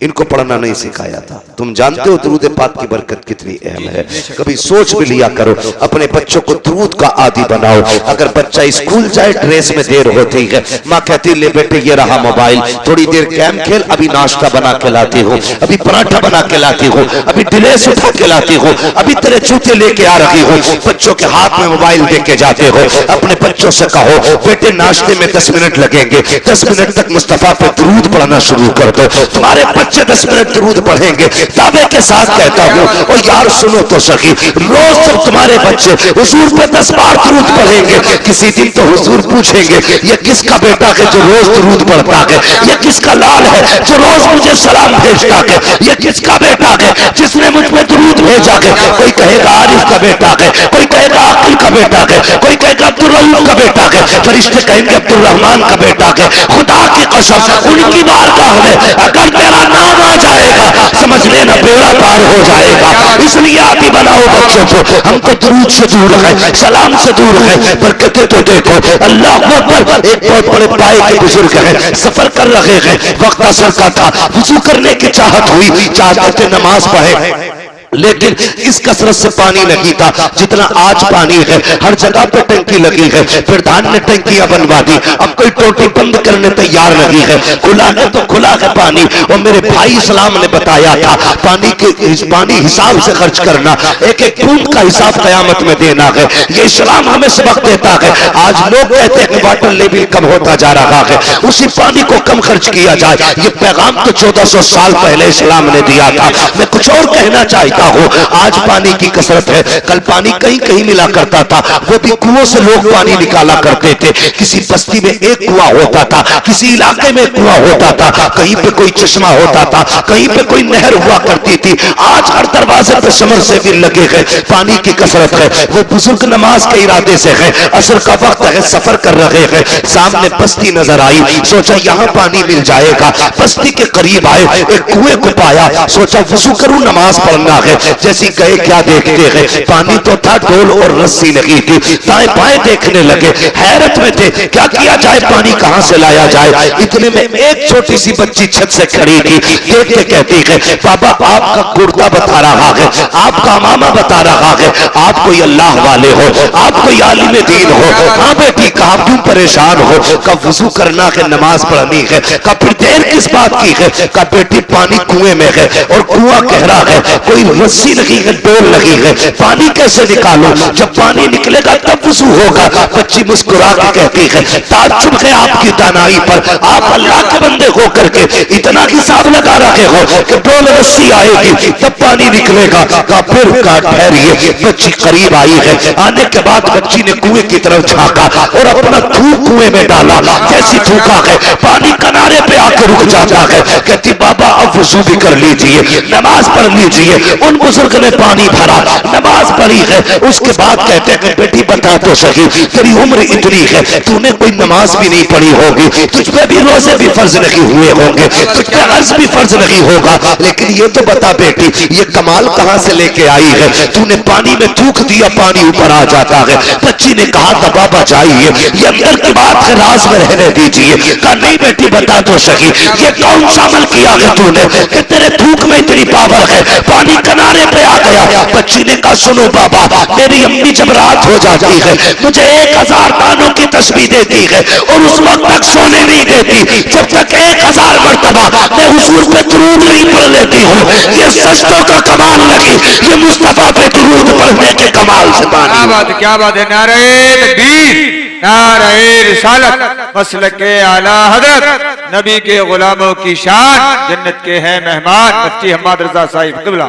Speaker 1: इनको पढ़ना नहीं सिखाया था। तुम जानते हो दुरूद पाक की बरकत कितनी अहम है। कभी सोच भी लिया करो, अपने बच्चों को दुरूद का आदी बनाओ। अगर बच्चा स्कूल जाए, ड्रेस में देर होती है, माँ कहती ले बेटे ये रहा मोबाइल, थोड़ी देर गेम खेल, अभी नाश्ता बना के लाती हूँ, अभी पराठा बना के लाती हूँ, अभी ड्रेस उठा के लाती हूँ, अभी तेरे जूते लेके आ रही हूँ। बच्चों के हाथ में मोबाइल देके जाते हो। अपने बच्चों से कहो बेटे नाश्ते में 10 मिनट लगेंगे, 10 मिनट तक मुस्तफा पे दुरूद पढ़ना शुरू कर दो। तुम्हारे बच्चे 10 मिनट दुरूद पढ़ेंगे। दावे के साथ कहता हूँ, और यार सुनो तो सही, रोज जब तुम्हारे बच्चे हुजूर पे 10 बार दुरूद पढ़ेंगे, किसी दिन तो हुजूर पूछेंगे ये किसका बेटा है जो रोज दुरूद पढ़ता है, ये किसका लाल है जो रोज मुझे सलाम भेजता है, ये किसका बेटा है जिसने मुझ पे दुरूद भेजा है। कोई कहेगा आरिफ का बेटा है, कोई कहेगा अकील का बेटा है, कोई कहेगा अब्दुल का बेटा है, फरिश्ते कहेंगे अब्दुल रहमान का बेटा है। खुदा की कसम उनकी बारगाह में अगर तेरा नाम आ जाएगा, समझ लेना बेड़ा पार हो जाएगा। इसलिए आदि बनाओ बच्चों को। हम तो दुरूद से दूर है, सलाम से दूर है, बरकतें तो देखो। अल्लाह अकबर। एक बहुत बड़े पाए के बुजुर्ग हैं, सफर कर रहे हैं, वक्त असर का था, वुजू करने की चाहत हुई, चाहते थे नमाज पढ़े, लेकिन इस कसरत से पानी नहीं था जितना आज पानी है। हर जगह पे टंकी लगी है, प्रधान ने टंकियां बनवा दी। अब कोई टोटी बंद करने तैयार नहीं है, खुला है तो खुला है पानी। और मेरे भाई इस्लाम ने बताया था पानी हिसाब से खर्च करना, एक एक बूंद का हिसाब कयामत में देना है। ये इस्लाम हमें सबक देता है। आज लोग कहते हैं वाटर लेवल कम होता जा रहा है, उसी पानी को कम खर्च किया जाए। ये पैगाम तो 1400 साल पहले इस्लाम ने दिया था। मैं कुछ और कहना चाहता हो, आज पानी की कसरत है, कल पानी कहीं कहीं मिला करता था, वो भी कुओं से लोग पानी निकाला करते थे। किसी बस्ती में एक कुआं होता था, किसी इलाके में कुआं होता था, कहीं पे कोई चश्मा होता था, कहीं पे कोई नहर हुआ करती थी। आज हर दरवाजे पे समर से भी लगे गए। पानी की कसरत है। वो बुजुर्ग नमाज के इरादे से है, असर का वक्त है, सफर कर रहे हैं, सामने बस्ती नजर आई, सोचा यहाँ पानी मिल जाएगा। बस्ती के करीब आए, एक कुएं को पाया, सोचा वुजू करूं नमाज पढ़ना है। जैसी गए क्या देखते हैं, पानी तो था, डोल और रस्सी लगी थी। दाएं बाएं देखने लगे, हैरत में थे, क्या किया जाए, पानी कहां से लाया जाए। इतने में एक छोटी सी बच्ची छत से खड़ी थी, देख के कहती है बाबा आपका कुर्ता बता रहा है, आपका मामा बता रहा है, आप कोई अल्लाह वाले हो, आप कोई आलिम दीन हो। हाँ बेटी, कहा क्यों परेशान हो, कब वुजू करना है, नमाज पढ़नी है, कब फिर देर किस बात की है, कब बेटी पानी कुएं में है और कुआं गहरा है, कोई रस्सी लगी है, डोर लगी है, पानी कैसे निकालो, जब पानी निकलेगा तब वुजू होगा। बच्ची मुस्कुरा के कहती है ताज्जुब है आपकी दानाई पर, आप अल्लाह के बंदे हो करके इतना हिसाब लगा रहे हो कि डोल रस्सी आएगी तब पानी निकलेगा। का फिर का ठहरिए, बच्ची करीब आई है, आने के बाद बच्ची ने कुएं की तरफ झांका और अपना थूक कुएं में डाला। जैसी थूका है, पानी किनारे पे आकर रुक जाता है। कहती बाबा अब वुजू भी कर लीजिए, नमाज पढ़ लीजिए। उन बुजुर्ग ने पानी भरा, नमाज पढ़ी है। उसके बाद कहते हैं बेटी बता तो सही, तेरी उम्र इतनी है, तूने कोई नमाज भी नहीं पढ़ी होगी, तुझ पे भी रोजे भी फर्ज नहीं हुए होंगे, तुझ पे अर्ज भी फर्ज नहीं होगा, लेकिन ये तो बता बेटी ये कमाल कहां से लेके आई है, तूने पानी में थूक दिया, पानी ऊपर आ जाता है। बच्ची ने कहा था बाबा जाइए, ये अंदर की बात है, राज में रहने दीजिए। कहा नहीं बेटी बता तो सही, ये कौन सा अमल किया है तूने कि तेरे थूक में इतनी पावर है, पानी
Speaker 3: किनारे पे आ गया। बच्ची ने कहा सुनो बाबा, मेरी अम्मी जब रात हो जाती है मुझे 1000 दानों की तस्बीह देती है और उस वक्त तक सोने नहीं देती जब तक 1000 मरतबा मैं हुजूर पे दुरूद नहीं पढ़ लेती हूँ। ये सजदों का कमाल नहीं, ये मुस्तफा पे दुरूद पढ़ने के कमाल से बानी।
Speaker 2: क्या बात है। नारे तकबीर, नारे रिसालत, मसलके आला हजरत, नबी के गुलामों की शान, जन्नत के हैं मेहमान, मुफ्ती हम्मद रजा साहिब क़िबला।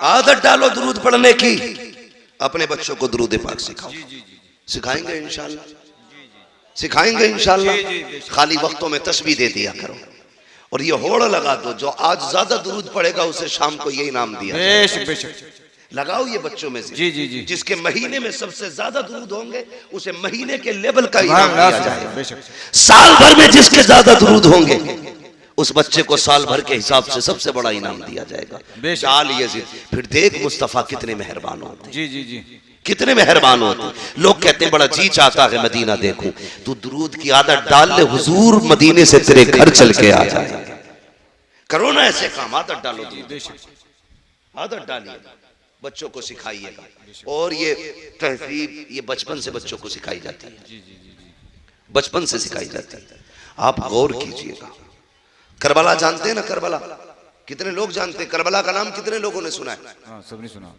Speaker 1: आदत डालो दुरूद पढ़ने की, अपने बच्चों को दुरूद पाक सिखाओ। सिखाएंगे इंशाल्लाह, सिखाएंगे इंशाल्लाह। खाली वक्तों में तस्बीह दे दिया करो और ये होड़ लगा दो, जो आज ज्यादा दुरूद पढ़ेगा उसे शाम को ये इनाम दिया।
Speaker 2: बेशक बेशक
Speaker 1: लगाओ ये बच्चों में से।
Speaker 2: जी जी जी।
Speaker 1: जिसके महीने में सबसे ज्यादा दुरूद होंगे उसे महीने के लेवल का इनाम दिया जाएगा। साल भर में जिसके ज्यादा दुरूद होंगे उस बच्चे को साल भर के हिसाब से सबसे बड़ा इनाम दिया जाएगा। चाल ये फिर देख मुस्तफा कितने मेहरबान होते।
Speaker 2: जी जी जी।
Speaker 1: कितने मेहरबान होते। लोग कहते हैं बड़ा जी चाहता है मदीना देखूं, तू दुरूद की आदत डाल ले, हुजूर मदीने से तेरे घर चल के आ जाए। करो ना ऐसे काम, आदत डालो, आदत डालिए, बच्चों को सिखाइएगा। और ये तहजीब ये बचपन से बच्चों को सिखाई जाती है, बचपन से सिखाई जाती है। आप गौर कीजिएगा। करबला जानते हैं ना? करबला कितने लोग जानते हैं? करबला का नाम कितने लोगों ने सुना है?
Speaker 2: सबने सुना,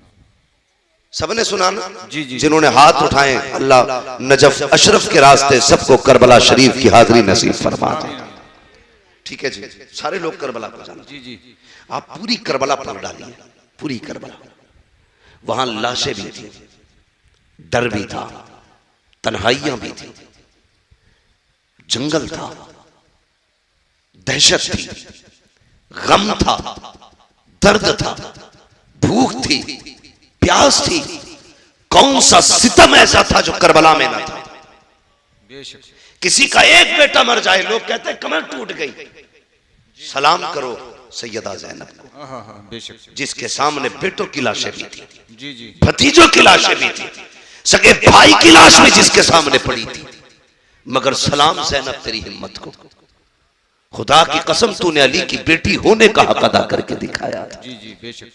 Speaker 1: सबने सुना ना?
Speaker 2: जी जी।
Speaker 1: जिन्होंने हाथ उठाए, अल्लाह नजफ अशरफ के रास्ते सबको करबला शरीफ की हाजिरी नसीब फरमा दे। ठीक है जी, सारे लोग करबला को जानते।
Speaker 2: जी जी।
Speaker 1: आप पूरी करबला पढ़ डालिए, पूरी करबला। वहां लाशें भी थी, डर भी था, तन्हाइयां भी थी, जंगल था, दहशत थी, गम था, दर्द था, भूख थी, प्यास थी। कौन सा सितम ऐसा था जो करबला में ना था? किसी का एक बेटा मर जाए, लोग कहते हैं कमर टूट गई। सलाम करो सैयदा ज़ैनब को, जिसके सामने बेटों की लाशें भी थी,
Speaker 2: जी जी,
Speaker 1: भतीजों की लाशें भी थी, सगे भाई की लाश भी जिसके सामने पड़ी थी। मगर सलाम ज़ैनब तेरी हिम्मत को, खुदा की कसम तूने अली की बेटी होने का हक अदा करके दिखाया था।
Speaker 2: जी जी बेशक।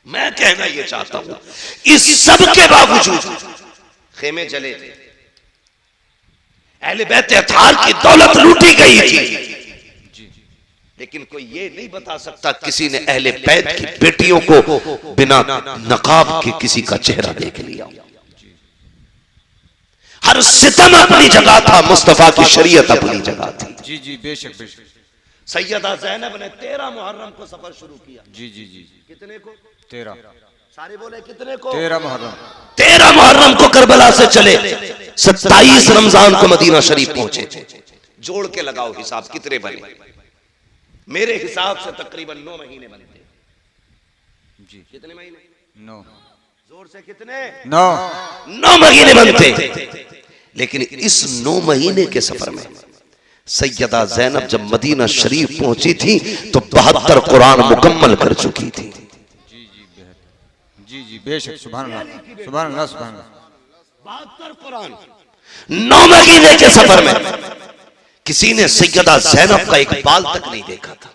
Speaker 1: मैं कहना ये चाहता हूं, इस सब के बावजूद खेमे जले थे, अहले बैत अतार की दौलत लूटी गई थी, लेकिन कोई ये नहीं बता सकता किसी ने अहले बैत की बेटियों को बिना नकाब के किसी का चेहरा देख लिया। हर सितम अपनी जगह था, मुस्तफा की शरीयत अपनी जगह थी।
Speaker 2: जी जी बेशक बेशक।
Speaker 1: सैयदा ज़ैनब ने 13 मुहर्रम को सफर शुरू किया।
Speaker 2: जी जी जी।
Speaker 1: कितने को?
Speaker 2: 13।
Speaker 1: सारे बोले कितने को?
Speaker 2: 13 मुहर्रम।
Speaker 1: 13 मुहर्रम को करबला से चले, 27 रमजान को मदीना शरीफ पहुंचे। जोड़ के लगाओ हिसाब कितने बने? मेरे हिसाब से तकरीबन 9 महीने बनते।
Speaker 2: जी।
Speaker 1: कितने महीने?
Speaker 2: 9।
Speaker 1: जोर से कितने?
Speaker 2: 9
Speaker 1: महीने बनते। लेकिन इस 9 महीने के सफर में सैयदा ज़ैनब जब मदीना शरीफ पहुंची थी तो 72 कुरान मुकम्मल कर चुकी थी।
Speaker 2: जी जी जी जी बेशक। सुभान अल्लाह सुभान अल्लाह सुभान अल्लाह।
Speaker 1: 72 कुरान 9 महीने के सफर में किसी ने सैयदा ज़ैनब का एक बाल तक नहीं देखा था,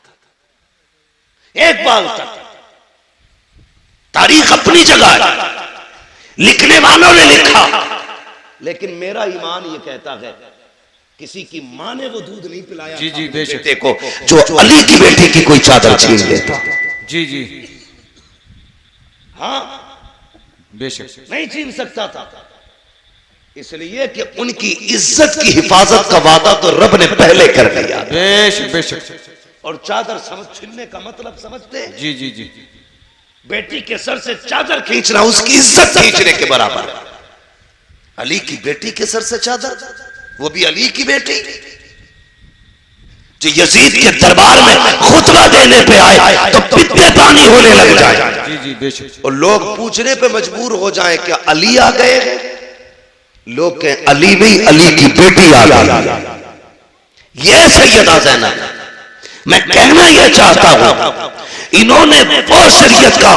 Speaker 1: एक बाल तक। तारीख अपनी जगह है, लिखने वालों ने लिखा, लेकिन मेरा ईमान ये कहता है किसी की मां ने वो दूध नहीं पिलाया।
Speaker 2: जी जी बेशक।
Speaker 1: बेटे को जो अली की बेटी की कोई चादर छीन लेता।
Speaker 2: जी जी
Speaker 1: हाँ
Speaker 2: बेशक।
Speaker 1: नहीं छीन सकता था, इसलिए कि उनकी इज्जत की हिफाजत का वादा तो रब ने पहले कर दिया।
Speaker 2: बेशक बेशक।
Speaker 1: और चादर समझ छीनने का मतलब समझते हैं?
Speaker 2: जी जी जी।
Speaker 1: बेटी के सर से चादर खींचना उसकी इज्जत खींचने के बराबर। अली की बेटी के सर से चादर, वो भी अली की बेटी जो यजीद के दरबार में खुतबा देने पे आए तो पित्ते पानी होने लग जाए।
Speaker 2: जी जी बेशक।
Speaker 1: और लोग पूछने पे मजबूर हो जाए क्या अली आ गए? लोग कहें अली नहीं, अली की बेटी आ गई। ये सैयदा ज़ैनब। मैं कहना यह चाहता हूं, इन्होंने वो शरीयत का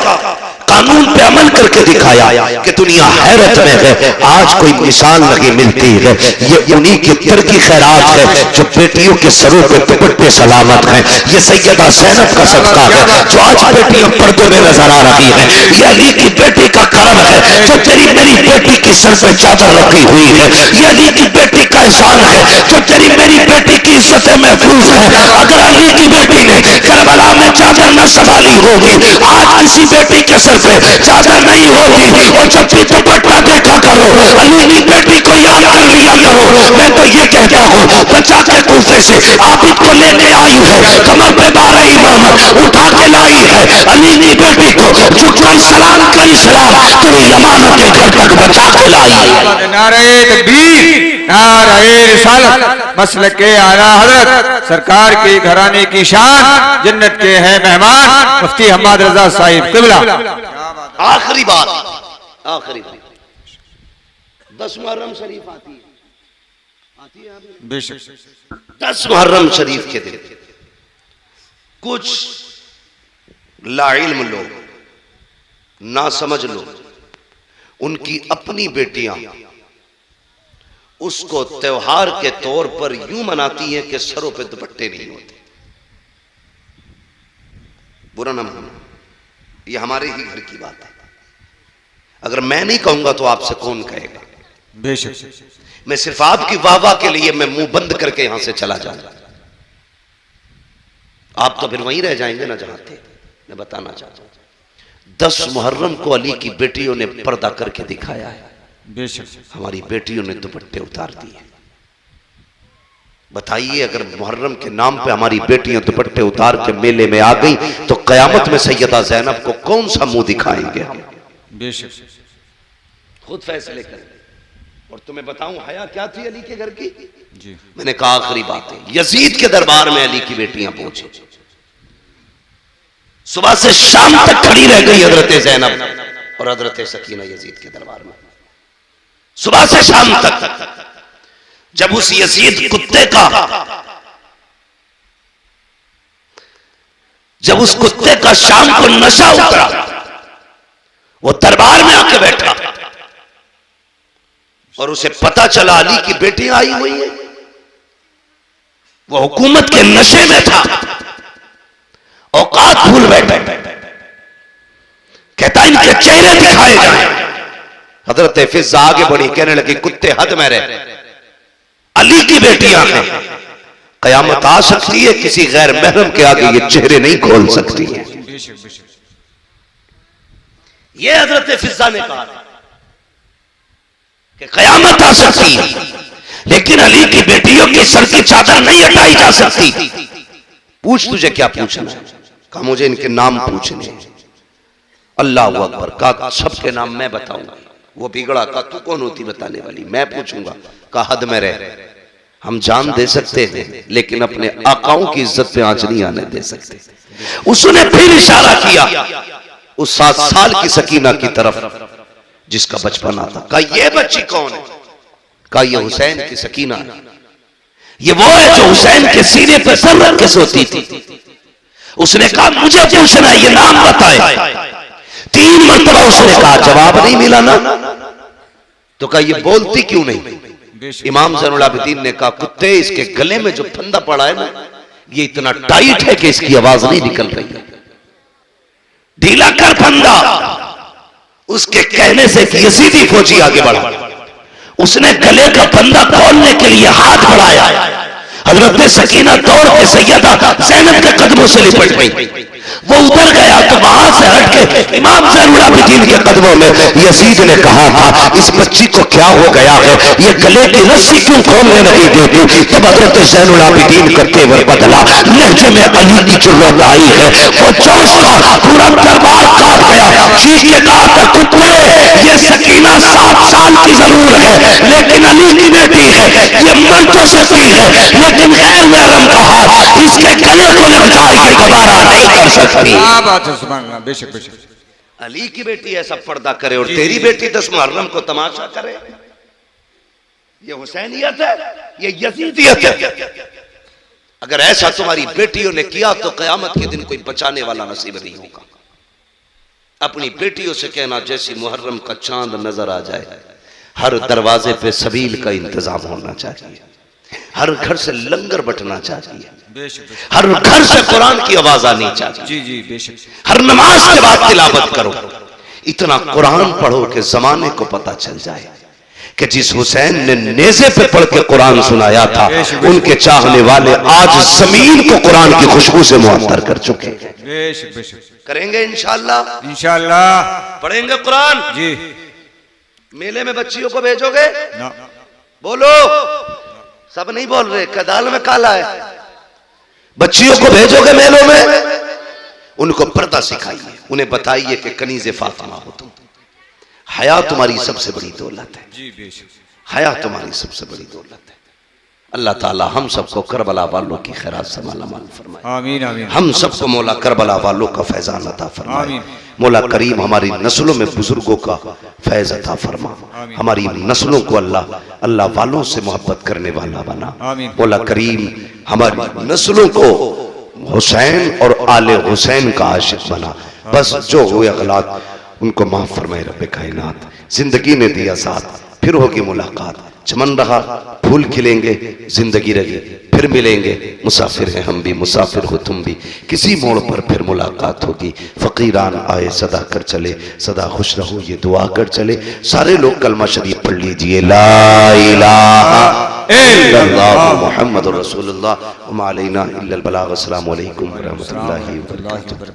Speaker 3: कानून पे अमल करके दिखाया कि दुनिया हैरत में है। आज कोई मिसाल नहीं मिलती है। ये उन्हीं की तरकी खैरात है जो बेटियों के सरों पे दुपट्टे सलामत हैं। ये सैयदा ज़ैनब का सदका है जो आज बेटियां पर्दे में नजर आ रही है। ये अली की बेटी का करम है जो तेरी मेरी बेटी की सर पे चादर रखी हुई है। ये अली की बेटी का एहसान है जो तेरी मेरी बेटी की इज्जत महफूज है। अगर अली की बेटी ने करबला में चादर न संभाली होगी, आज किसी बेटी के सर पे चादर नहीं होगी। और जब भी दुपट्टा देखा करो, अली की बेटी को याद कर लिया करो। मैं तो ये कहता हूँ, बच्चा के कूफे से आबिद को लेके आई है, कमर पे 12 इमाम उठा के लाई है। अली की बेटी को झुककर सलाम कर इस्लाम तेरी यमानत के घर तक बचा के लाई।
Speaker 2: नारे तकबीर, नारे रिसालत, मसलक के आला हजरत सरकार की घराने की शान, जन्नत के हैं मेहमान मुफ्ती हम्माद रजा साहिब किबला।
Speaker 3: आखिरी बात, आखिरी बात, 10 मुहर्रम शरीफ आती है
Speaker 2: बेशक
Speaker 3: 10 मुहर्रम शरीफ के दिन कुछ लाइल्म लोग, ना समझ लोग, उनकी अपनी बेटियां उसको त्योहार के तौर पर यूं मनाती हैं कि सरों पे दुपट्टे नहीं होते। बुरा ना मानो, ये हमारे ही घर की बात है। अगर मैं नहीं कहूंगा तो आपसे कौन कहेगा?
Speaker 2: बेशक
Speaker 3: मैं सिर्फ आपकी वाहवाह के लिए मैं मुंह बंद करके यहां से चला जाऊंगा। आप तो फिर वहीं रह जाएंगे ना जहां थे। मैं बताना चाहता हूं, 10 मुहर्रम को अली की बेटियों ने पर्दा करके दिखाया है।
Speaker 2: बेशक
Speaker 3: हमारी बेटियों ने दुपट्टे उतार दिए। बताइए, अगर मुहर्रम के नाम पे हमारी बेटियां दुपट्टे उतार के मेले में आ गई तो कयामत में सैयदा ज़ैनब को कौन सा मुंह दिखाएंगे हम?
Speaker 2: बेशक
Speaker 3: खुद फैसले करें। और तुम्हें बताऊं हया क्या थी अली के घर की?
Speaker 2: जी
Speaker 3: मैंने कहा आखिरी बात है, यजीद के दरबार में अली की बेटियां पहुंची। सुबह से शाम तक खड़ी रह गई हजरत ज़ैनब और हजरत सकीना यजीद के दरबार में, सुबह से शाम तक। जब उस यजीद कुत्ते का, जब उस कुत्ते का शाम को नशा उतरा, वो दरबार में आके बैठा और उसे पता चला अली की बेटियां आई हुई हैं। वो हुकूमत के नशे में था, औकात भूल बैठे। कहता इनके चेहरे दिखाए जाए। हजरत फिजा आगे बढ़ी, कहने लगी कुत्ते हद में रहे, अली की बेटियां हैं, कयामत आ सकती है, किसी गैर महरम के आगे ये चेहरे नहीं खोल सकती है। ये हजरत फिजा ने कहा कि कयामत आ सकती है, लेकिन अली की बेटियों की सर की चादर नहीं हटाई जा सकती। पूछ तुझे क्या पूछना? कहा मुझे इनके नाम पूछने। अल्लाह अकबर। कहा सबके नाम मैं बताऊंगा। वो बिगड़ा, कहा तू कौन होती बताने वाली? मैं पूछूंगा। कहा हद में रह, हम जान दे सकते हैं लेकिन अपने आकाओं की इज्जत पे आंच नहीं आने दे सकते। उसने फिर इशारा किया उस 7 साल की सकीना की तरफ जिसका बचपन आता। कहा ये बच्ची कौन है? कहा ये हुसैन की सकीना है। ये वो है जो हुसैन के सीने पर सर रख के सोती थी। उसने कहा मुझे पूछना है, ये नाम बताए। 3 मरतबा उसने कहा, जवाब नहीं मिला ना। तो कहा ये बोलती क्यों नहीं? इमाम ज़ैनुल आबिदीन ने कहा कुत्ते, इसके गले में जो फंदा पड़ा है ना, ये इतना टाइट है कि इसकी आवाज नहीं निकल रही है। ढीला कर फंदा। उसके कहने से यजीदी फौजी आगे बढ़ा। उसने गले का फंदा खोलने के लिए हाथ बढ़ाया। हजरत सकीना दौड़ के सैयदा ज़ैनब के कदमों से लिपट गई। वो उधर गया तो वहां से हटके इमाम ज़ैनुल आबिदीन के कदमों में। यजीद ने कहा था इस बच्ची को क्या हो गया है, ये गले की रस्सी क्यों खोलने नहीं देती? तब हजरत ज़ैनुल आबिदीन करते हुए बदला लहजे में अली की जुर्रत आई है। वो जोश का पूरा दरबार कांप गया। चीख के कहा था कुत्ते, ये सकीना 7 साल की जरूर है लेकिन अली की बेटी है। ये मर तो सकती है लेकिन गैर महरम का हाथ इसके गले को लग जाए, ये दोबारा नहीं कर सकती।
Speaker 2: बात है, सुभान अल्लाह। बेशक बेशक
Speaker 3: अली की बेटी ऐसा पर्दा करे और तेरी बेटी 10 मुहर्रम को तमाशा करे, ये हुसैनियत है, ये यजीदियत है। अगर ऐसा तुम्हारी बेटियों ने किया तो कयामत के दिन कोई बचाने वाला नसीब नहीं होगा।
Speaker 1: अपनी बेटियों से कहना जैसी मुहर्रम का चांद नजर आ जाए हर दरवाजे पे सबील का इंतजाम होना चाहिए, हर घर से लंगर बटना चाहिए, हर घर से कुरान की आवाज आनी चाहिए।
Speaker 2: जी जी बेशक।
Speaker 1: हर नमाज के बाद तिलावत करो, इतना कुरान पढ़ो कि जमाने को पता चल जाए कि जिस हुसैन ने नेज़े पे पढ़ के कुरान सुनाया था उनके चाहने वाले आज जमीन को कुरान की खुशबू से मुअत्तर कर चुके हैं।
Speaker 2: बेशक बेशक।
Speaker 1: करेंगे इंशाअल्लाह,
Speaker 2: इंशाअल्लाह
Speaker 1: पढ़ेंगे कुरान।
Speaker 2: जी।
Speaker 1: मेले में बच्चियों को भेजोगे?
Speaker 2: ना।
Speaker 1: बोलो, सब नहीं बोल रहे, कदाल में काला है। बच्चियों को भेजोगे मेलों में? उनको पर्दा सिखाइए, उन्हें बताइए कि कनीज़े फातिमा हो तुम, हया तुम्हारी सबसे बड़ी दौलत है।
Speaker 2: जी बेशक।
Speaker 1: हया तुम्हारी सबसे बड़ी दौलत है। अल्लाह ताला हम सबको करबला वालों की खैरात से मालामाल फरमाए।
Speaker 2: आमीन आमीन।
Speaker 1: हम सबको मौला करबला वालों का फैजान अता फरमाए।
Speaker 2: आमीन।
Speaker 1: मौला करीम हमारी नस्लों में बुजुर्गों का फैज अता फरमा, हमारी नस्लों को अल्लाह अल्लाह वालों से मोहब्बत करने वाला बना।
Speaker 2: आमीन।
Speaker 1: मौला करीम हमारी नस्लों को हुसैन और आले हुसैन का आशिक बना। बस जो हुए गलत उनको माफ फरमाए रब्बे कायनात। जिंदगी ने दिया साथ, फिर होगी मुलाकात, चमन रहा फूल खिलेंगे, जिंदगी रही फिर मिलेंगे। मुसाफिर हैं हम भी, मुसाफिर हो तुम भी, किसी मोड़ पर फिर मुलाकात होगी। फकीरान आए सदा कर चले, सदा खुश रहो ये दुआ कर चले। सारे लोग कलमा शरीफ पढ़ लीजिए, ला इलाहा इल्लल्लाह मुहम्मदुर रसूलुल्लाह व मा अलैना इल्लल बलाग। अस्सलामु अलैकुम व रहमतुल्लाहि व बरकातुहू।